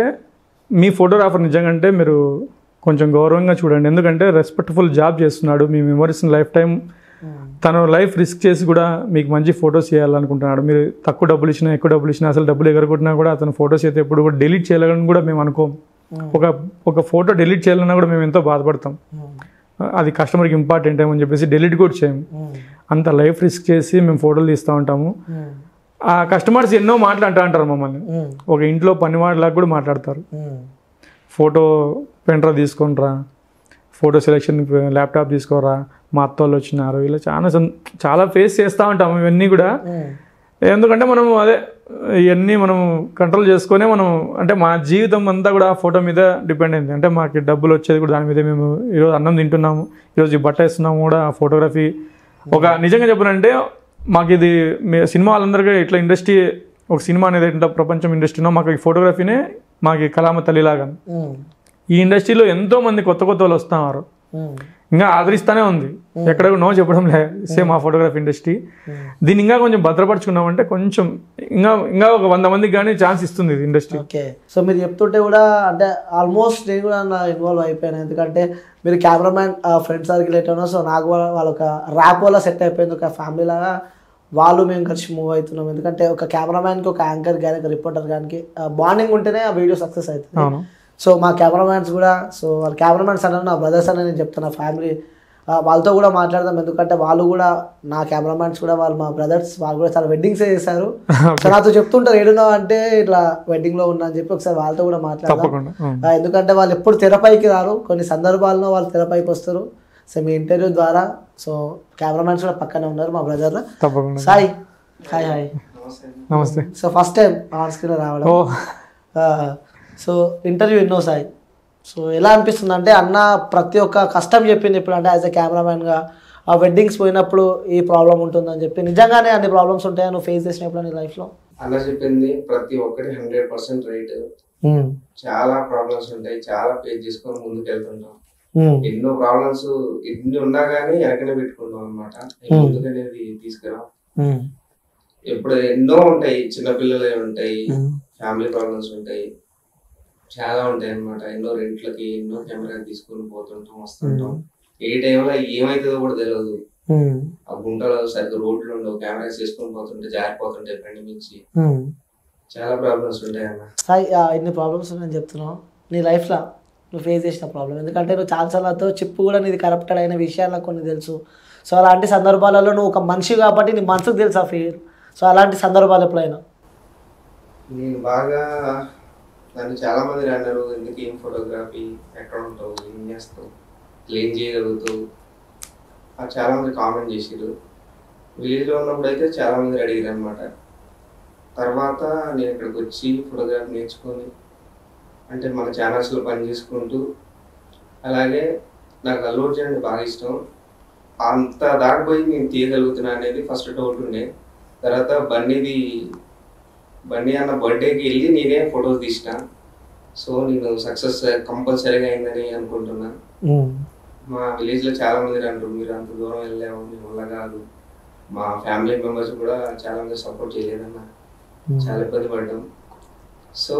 మీ ఫోటోగ్రాఫర్ నిజంగా అంటే మీరు కొంచెం గౌరవంగా చూడండి. ఎందుకంటే రెస్పెక్ట్ఫుల్ జాబ్ చేస్తున్నాడు, మీ మెమరీస్ని లైఫ్ టైం తను లైఫ్ రిస్క్ చేసి కూడా మీకు మంచి ఫొటోస్ చేయాలనుకుంటున్నాడు. మీరు తక్కువ డబ్బులు ఇచ్చినా ఎక్కువ డబ్బులు ఇచ్చినా అసలు డబ్బులు ఎగరగొట్టినా కూడా అతను ఫొటోస్ అయితే ఎప్పుడు కూడా డిలీట్ చేయాలని కూడా మేము అనుకోం. ఒక ఫోటో డిలీట్ చేయాలన్నా కూడా మేము ఎంతో బాధపడతాం. అది కస్టమర్కి ఇంపార్టెంట్ ఏమని చెప్పేసి డిలీట్ కూడా చేయము. అంత లైఫ్ రిస్క్ చేసి మేము ఫోటోలు తీస్తూ ఉంటాము. ఆ కస్టమర్స్ ఎన్నో మాటలు అంటారు మమ్మల్ని. ఒక ఇంట్లో పనివాడిలాగా కూడా మాట్లాడతారు. ఫోటో పెన్డ్రైవ్ తీసుకొనిరా, ఫోటో సెలెక్షన్ ల్యాప్టాప్ తీసుకోరా, మా అత్త వాళ్ళు వచ్చినారు, ఇలా చాలా ఫేస్ చేస్తూ ఉంటాము ఇవన్నీ కూడా. ఎందుకంటే మనం అదే ఇవన్నీ మనం కంట్రోల్ చేసుకొని మనం అంటే మా జీవితం అంతా కూడా ఆ ఫోటో మీద డిపెండ్ అయింది. అంటే మాకు డబ్బులు వచ్చేది కూడా దాని మీద. మేము ఈరోజు అన్నం తింటున్నాము, ఈరోజు ఈ బట్ట వేస్తున్నాము కూడా ఆ ఫోటోగ్రఫీ. ఒక నిజంగా చెప్పాలంటే మాకు ఇది సినిమా వాళ్ళందరికీ ఇట్లా ఇండస్ట్రీ, ఒక సినిమా అనేది ఎట్లా ప్రపంచం ఇండస్ట్రీనో మాకు ఈ ఫోటోగ్రఫీనే మాకు కళామ తల్లిలాగా. ఈ ఇండస్ట్రీలో ఎంతో మంది కొత్త కొత్త వాళ్ళు వస్తున్నారు, ఇంకా ఆదరిస్తానే ఉంది, ఎక్కడ నో చెప్పడం లేదు. సేమ్ ఆ ఫోటోగ్రఫీ ఇండస్ట్రీ దీన్ని ఇంకా కొంచెం భద్రపరుచుకున్నామంటే కొంచెం ఇంకా ఒక 100 మందికి కానీ ఛాన్స్ ఇస్తుంది ఇది ఇండస్ట్రీ. ఓకే. సో మీరు చెప్తుంటే కూడా అంటే ఆల్మోస్ట్ నేను కూడా ఇన్వాల్వ్ అయిపోయాను. ఎందుకంటే మీరు కెమెరామ్యాన్ ఫ్రెండ్ సర్కిల్ ఎట్లా, సో నాకు వాళ్ళ ఒక ర్యాప్ వల్ల సెట్ అయిపోయింది, ఒక ఫ్యామిలీ లాగా వాళ్ళు మేము కలిసి మూవ్ అవుతున్నాం. ఎందుకంటే ఒక కెమెరామ్యాన్కి ఒక యాంకర్ కానీ ఒక రిపోర్టర్ కానీ బాండింగ్ ఉంటేనే ఆ వీడియో సక్సెస్ అవుతుంది. సో మా కెమెరామ్యాన్స్ కూడా, సో వాళ్ళ కెమెరామ్యాన్స్ అన్నారు నా బ్రదర్స్ అని నేను చెప్తాను, ఫ్యామిలీ వాళ్ళతో కూడా మాట్లాడదాం. ఎందుకంటే వాళ్ళు కూడా నా కెమెరామ్యాన్స్ కూడా వాళ్ళు మా బ్రదర్స్, వాళ్ళు కూడా చాలా వెడ్డింగ్సే చేశారు. సో నాతో చెప్తుంటారు ఏడున్నావు అంటే ఇట్లా వెడ్డింగ్లో ఉన్నా అని చెప్పి ఒకసారి వాళ్ళతో కూడా మాట్లాడదాం. ఎందుకంటే వాళ్ళు ఎప్పుడు తెరపైకి రారు, కొన్ని సందర్భాల్లో వాళ్ళు తెరపైకి వస్తారు. సో మీ ఇంటర్వ్యూ ద్వారా సో కెమెరామ్యాన్స్ కూడా పక్కనే ఉన్నారు మా బ్రదర్. సాయి, హాయ్. హాయ్, నమస్తే. So first time on screen రావడం, సో ఇంటర్వ్యూ ఎన్నో సాయి. సో ఎలా అనిపిస్తుంది అంటే అన్న ప్రతి ఒక్క కష్టం చెప్పింది ఇప్పుడు, అంటే యాజ్ ఎ కెమెరామ్యాన్గా ఆ వెడ్డింగ్స్ పోయినప్పుడు ఈ ప్రాబ్లం ఉంటుందని చెప్పి, నిజంగానే అన్ని ప్రాబ్లమ్స్ ఉంటాయా నువ్వు ఫేస్ చేసినప్పుడు నీ లైఫ్లో? అన్న చెప్పింది ప్రతి ఒక్కటి 100% రైట్. చాలా ప్రాబ్లమ్స్ ఉంటాయి, చాలా ఫేస్ చేసుకొని ముందుకు వెళ్తుంటాం. ఎన్నో ప్రాబ్లమ్స్ ఎన్ని ఉన్నా కానీ వెనకనే పెట్టుకుంటాం అనమాట, ముందుకు అనేది తీసుకురాం. ఇప్పుడు ఎన్నో ఉంటాయి, చిన్నపిల్లలు ఉంటాయి, ఫ్యామిలీ ప్రాబ్లమ్స్ ఉంటాయి, చాలా ఉంటాయి అనమాట. ఎన్నో రెంట్లకి ఎన్నో కెమెరా తీసుకొని పోతుంటాం, వస్తుంటాం. ఏ టైంలో ఏమైతుందో కూడా తెలియదు. ఆ గుంటలో సరిగ్గా రోడ్లు ఉండవు, కెమెరాస్ తీసుకొని పోతుంటే జారిపోతుంటాయి బండి నుంచి. చాలా ప్రాబ్లమ్స్ ఉంటాయి అన్న. సాయి ఇన్ని ప్రాబ్లమ్స్ ఉన్నాయని చెప్తున్నావు, నీ లైఫ్లో నువ్వు ఫేస్ చేసిన ప్రాబ్లం, ఎందుకంటే నువ్వు చాలాసార్లతో చెప్పు కూడా నీది కరప్టెడ్ అయిన విషయాలు నాకు కొన్ని తెలుసు. సో అలాంటి సందర్భాలలో నువ్వు ఒక మనిషి కాబట్టి నీ మనసుకు తెలుసు ఆ ఫీల్. సో అలాంటి సందర్భాలు ఎప్పుడైనా? నేను బాగా నన్ను చాలా మంది అన్నారు, ఎందుకు ఏం ఫోటోగ్రఫీ, ఎక్కడ ఉంటావు, ఏం చేస్తావు, ఏం చేయగలుగుతావు, చాలా మంది కామెంట్ చేసారు. విలేజ్లో ఉన్నప్పుడు అయితే చాలా మంది అడిగారు అనమాట. తర్వాత నేను ఇక్కడికి వచ్చి ఫోటోగ్రఫీ నేర్చుకొని, అంటే మన ఛానల్స్లో పని చేసుకుంటూ, అలాగే నాకు అల్లు అర్జున్ అంటే బాగా ఇష్టం. అంత దాటిపోయి నేను తీయగలుగుతున్నా అనేది ఫస్ట్ డౌట్ ఉండే. తర్వాత బన్నీ అన్న బర్త్డేకి వెళ్ళి నేనే ఫొటోస్ తీసిన. సో నేను సక్సెస్ కంపల్సరీగా అయిందని అనుకుంటున్నా. మా విలేజ్లో చాలా మంది అంటారు, మీరు అంత దూరం వెళ్ళాము, మీ వల్ల కాదు. మా ఫ్యామిలీ మెంబర్స్ కూడా చాలా మంది సపోర్ట్ చేయలేదన్న, చాలా ఇబ్బంది పడ్డాం. So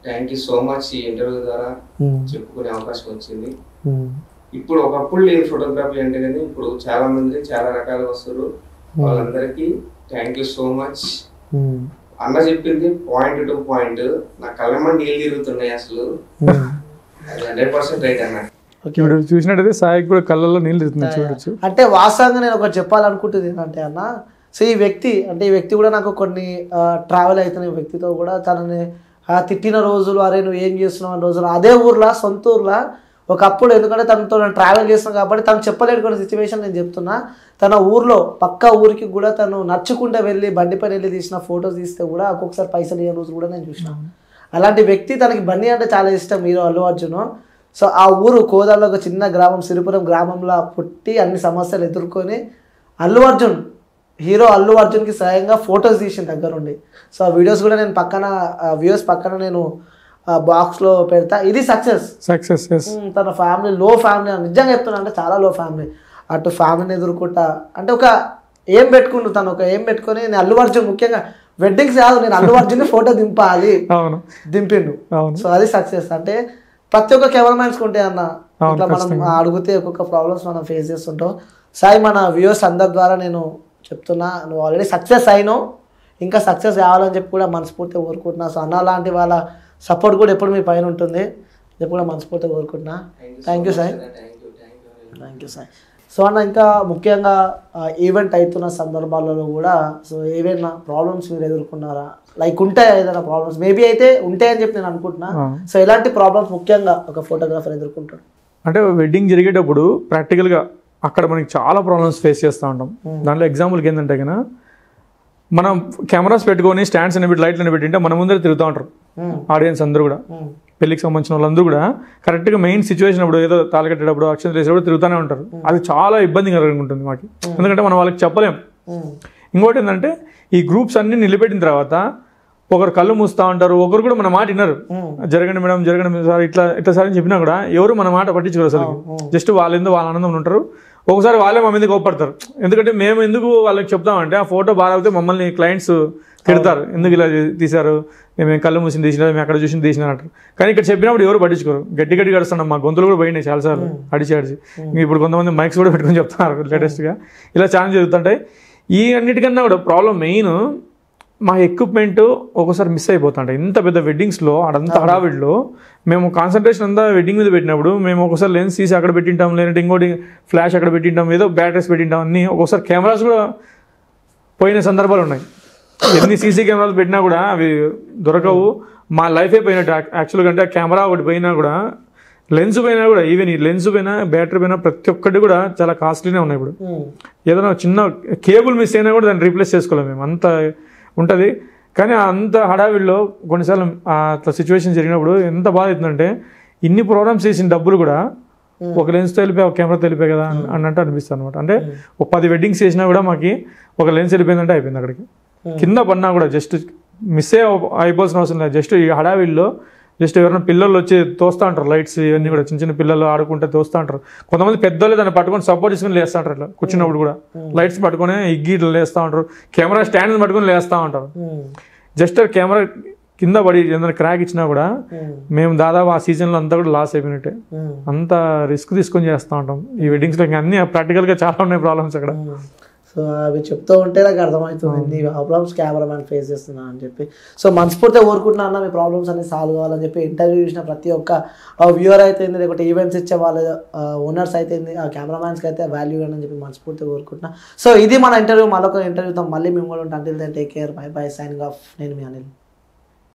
thank you so much, ఈ ఇంటర్వ్యూ ద్వారా చెప్పుకునే అవకాశం వచ్చింది. ఇప్పుడు ఒకప్పుడు లేదు ఫోటోగ్రఫీ అంటే, కానీ ఇప్పుడు చాలా మంది చాలా రకాలుగా వస్తారు. వాళ్ళందరికీ థ్యాంక్ యూ సో మచ్. అన్న చెప్పింది పాయింట్ టు పాయింట్, నా కళ్ళ మంది ఏళ్ళు తిరుగుతున్నాయి అసలు. 100% రైట్ అన్న. ఇప్పుడు చూసినట్టయితే సాయికి కూడా కళ్ళల్లో నీళ్ళు తిరుగుతున్నాయి చూడొచ్చు. అంటే వాస్తవంగా నేను ఒకటి చెప్పాలనుకుంటుంది ఏంటంటే అన్న, సో ఈ వ్యక్తి కూడా నాకు కొన్ని ట్రావెల్ అవుతున్న వ్యక్తితో కూడా తనని తిట్టిన రోజులు, అరే నువ్వు ఏం చేస్తున్నావు అనే రోజులు, అదే ఊర్లో సొంత ఊర్లో ఒకప్పుడు, ఎందుకంటే తనతో నేను ట్రావెల్ చేస్తున్నాను కాబట్టి తను చెప్పలేడు కొన్ని సిచ్యువేషన్ నేను చెప్తున్నా. తన ఊర్లో పక్క ఊరికి కూడా తను నడుచుకుంటూ వెళ్ళి బండి పైన వెళ్ళి తీసిన ఫొటోస్ తీస్తే కూడా ఒక్కొక్కసారి పైసలు ఇయ్యే రోజు కూడా నేను చూసినా. అలాంటి వ్యక్తి, తనకి బన్నీ అంటే చాలా ఇష్టం, హీరో అల్లు అర్జున్. సో ఆ ఊరు కోదాడలో ఒక చిన్న గ్రామం, సిరిపురం గ్రామంలో పుట్టి అన్ని సమస్యలు ఎదుర్కొని హీరో అల్లు అర్జున్కి స్వయంగా ఫొటోస్ తీసిన దగ్గరుండి. సో ఆ వీడియోస్ కూడా నేను వ్యూస్ పక్కన నేను బాక్స్లో పెడతా. ఇది సక్సెస్. తన ఫ్యామిలీ లో ఫ్యామిలీ, నిజంగా చెప్తున్నా, అంటే చాలా లో ఫ్యామిలీ. అటు ఫ్యామిలీని ఎదుర్కొంటా, అంటే ఒక ఏం పెట్టుకుంటు, తను ఒక ఏం పెట్టుకొని, నేను అల్లు అర్జున్ ముఖ్యంగా వెడ్డింగ్స్ కాదు, నేను అల్లు అర్జున్ ఫోటో దింపాలి, దింపిండు. సో అది సక్సెస్. అంటే ప్రతి ఒక్క కెమెరామ్యాన్స్కి ఉంటాయి అన్న, ఇట్లా మనం అడిగితే ఒక్కొక్క ప్రాబ్లమ్స్ మనం ఫేస్ చేస్తుంటాం. సాయి, మన వ్యూవర్స్ అందరి ద్వారా నేను చెప్తున్నా, నువ్వు ఆల్రెడీ సక్సెస్ అయినావు, ఇంకా సక్సెస్ కావాలని చెప్పి కూడా మనస్ఫూర్తిగా కోరుకుంటున్నా. సో అన్న లాంటి వాళ్ళ సపోర్ట్ కూడా ఎప్పుడు మీ పైన ఉంటుంది, ఎప్పుడు కూడా మనస్ఫూర్తిగా కోరుకుంటున్నా. Thank you Sai. సో అన్న, ఇంకా ముఖ్యంగా ఈవెంట్ అవుతున్న సందర్భాలలో కూడా సో ఏవైనా ప్రాబ్లమ్స్ మీరు ఎదుర్కొన్నారా? లైక్ ఉంటాయా ఏదైనా ప్రాబ్లమ్స్? మేబీ అయితే ఉంటాయని చెప్పి నేను అనుకుంటున్నా. సో ఎలాంటి ప్రాబ్లమ్స్ ముఖ్యంగా ఒక ఫోటోగ్రాఫర్ ఎదుర్కొంటాడు? అంటే వెడ్డింగ్ జరిగేటప్పుడు ప్రాక్టికల్గా అక్కడ మనకి చాలా ప్రాబ్లమ్స్ ఫేస్ చేస్తూ ఉంటాం. దాంట్లో ఎగ్జాంపుల్కి ఏంటంటే కన్నా, మనం కెమెరాస్ పెట్టుకొని స్టాండ్స్ అని పెట్టి లైట్లు అని పెట్టింటే మన ముందర తిరుగుతూ ఉంటారు ఆడియన్స్ అందరూ కూడా, పెళ్లికి సంబంధించిన వాళ్ళందరూ కూడా కరెక్ట్గా మెయిన్ సిచ్యువేషన్ అప్పుడు ఏదో తాళి కట్టేటప్పుడు అక్షంతలు వేసేటప్పుడు తిరుగుతూనే ఉంటారు. అది చాలా ఇబ్బందికరంగా ఉంటుంది మాకు, ఎందుకంటే మనం వాళ్ళకి చెప్పలేం. ఇంకోటి ఏంటంటే ఈ గ్రూప్స్ అన్ని నిలబెట్టిన తర్వాత ఒకరు కళ్ళు మూస్తూ ఉంటారు, ఒకరు కూడా మన మాట విన్నారు. జరగండి మేడం, జరగండి సార్, ఇట్లా ఇట్లా సార్ అని చెప్పినా కూడా ఎవరు మన మాట పట్టించుకోరు అసలు. జస్ట్ వాళ్ళ ఆనందం ఉంటారు. ఒకసారి వాళ్ళే మా మీద కోపడతారు, ఎందుకంటే మేము ఎందుకు వాళ్ళకి చెప్తామంటే ఆ ఫోటో బాగా అవుతే మమ్మల్ని క్లయింట్స్ తిడతారు, ఎందుకు ఇలా తీశారు, మేము కళ్ళు మూసి తీసినా, మేము అక్కడ చూసి తీసినా అంటారు. కానీ ఇక్కడ చెప్పినప్పుడు ఎవరు పట్టించుకోరు. గట్టి గట్టిగా అడుస్తున్నాం, మా గొంతులు కూడా పోయినాయి చాలాసార్లు అడిచి. ఇప్పుడు కొంతమంది మైక్స్ కూడా పెట్టుకొని చెప్తున్నారు లేటెస్ట్గా. ఇలా చాలా జరుగుతుంటాయి. ఈ అన్నిటికన్నా కూడా ప్రాబ్లం మెయిన్ మా ఎక్విప్మెంట్ ఒక్కోసారి మిస్ అయిపోతుంటాయి. ఇంత పెద్ద వెడ్డింగ్స్లో అడంతా హడావిడిలో మేము కాన్సన్ట్రేషన్ అంతా వెడ్డింగ్ మీద పెట్టినప్పుడు మేము ఒకసారి లెన్స్ తీసి అక్కడ పెట్టింటాం, లేదంటే ఇంకోటి ఫ్లాష్ అక్కడ పెట్టింటాం, ఏదో బ్యాటరీస్ పెట్టింటాం, అన్నీ ఒక్కోసారి కెమెరాస్ కూడా పోయిన సందర్భాలు ఉన్నాయి. ఎన్ని సీసీ కెమెరాలు పెట్టినా కూడా అవి దొరకవు. మా లైఫే పోయినట్టు యాక్చువల్గా. అంటే కెమెరా ఒకటి పోయినా కూడా, లెన్స్ పోయినా కూడా, ఈవెన్ ఈ లెన్స్ పోయినా బ్యాటరీ పోయినా ప్రతి ఒక్కటి కూడా చాలా కాస్ట్లీనే ఉన్నాయి. ఇప్పుడు ఏదైనా చిన్న కేబుల్ మిస్ అయినా కూడా దాన్ని రీప్లేస్ చేసుకోలేము మేము, అంత ఉంటుంది. కానీ అంత హడావిడిలో కొన్నిసార్లు అట్లా సిచ్యువేషన్ జరిగినప్పుడు ఎంత బాధ అవుతుందంటే, ఇన్ని ప్రోగ్రామ్స్ చేసిన డబ్బులు కూడా ఒక లెన్స్ వెళ్ళిపోయి ఒక కెమెరా వెళ్ళిపోయి కదా అన్నట్టు అనిపిస్తుంది అనమాట. అంటే ఒక 10 వెడ్డింగ్స్ చేసినా కూడా మాకు ఒక లెన్స్ వెళ్ళిపోయిందంటే అయిపోయింది. అక్కడికి కింద పడినా కూడా జస్ట్ మిస్ అయిపోవాల్సిన అవసరం లేదు. జస్ట్ ఈ హడావిడిలో జస్ట్ ఎవరైనా పిల్లలు వచ్చి తోస్తూ ఉంటారు, లైట్స్ ఇవన్నీ కూడా చిన్న చిన్న పిల్లలు ఆడుకుంటే తోస్తూ ఉంటారు. కొంతమంది పెద్దోళ్ళు దాన్ని పట్టుకొని సపోర్ట్ చేసుకుని లేస్తూ ఉంటారు. ఇట్లా కూర్చున్నప్పుడు కూడా లైట్స్ పట్టుకొని ఇగ్గి ఇట్లా లేస్తూ ఉంటారు, కెమెరా స్టాండ్ పట్టుకొని లేస్తూ ఉంటారు. జస్ట్ కెమెరా కింద పడి ఏదైనా క్రాక్ ఇచ్చినా కూడా మేము దాదాపు ఆ సీజన్లో అంతా కూడా లాస్ అయిపోయినట్టే. అంత రిస్క్ తీసుకొని చేస్తూ ఉంటాం ఈ వెడ్డింగ్స్లో. అన్నీ ప్రాక్టికల్గా చాలా ఉన్నాయి ప్రాబ్లమ్స్ అక్కడ. సో అవి చెప్తూ ఉంటే నాకు అర్థమవుతుంది నీ ప్రాబ్లమ్స్ కెమెరామ్యాన్ ఫేస్ చేస్తున్నా అని చెప్పి. సో మనస్ఫూర్తిగా కోరుకుంటున్నా అన్న మీ ప్రాబ్లమ్స్ అన్ని సాల్వ్ కావాలని చెప్పి. ఇంటర్వ్యూ చూసిన ప్రతి ఒక్క వ్యూవర్ అయితే లేకపోతే ఈవెంట్స్ ఇచ్చే వాళ్ళ ఓనర్స్ అయితే ఆ కెమెరామ్యాన్స్కి అయితే వాల్యూ అని చెప్పి మనస్ఫూర్తిగా కోరుకుంటున్నా. సో ఇది మన ఇంటర్వ్యూ. మరొక ఇంటర్వ్యూతో మళ్ళీ మేము కూడా ఉంటాం. Until then take care, bye bye, signing off. నేను మీ అనిల్.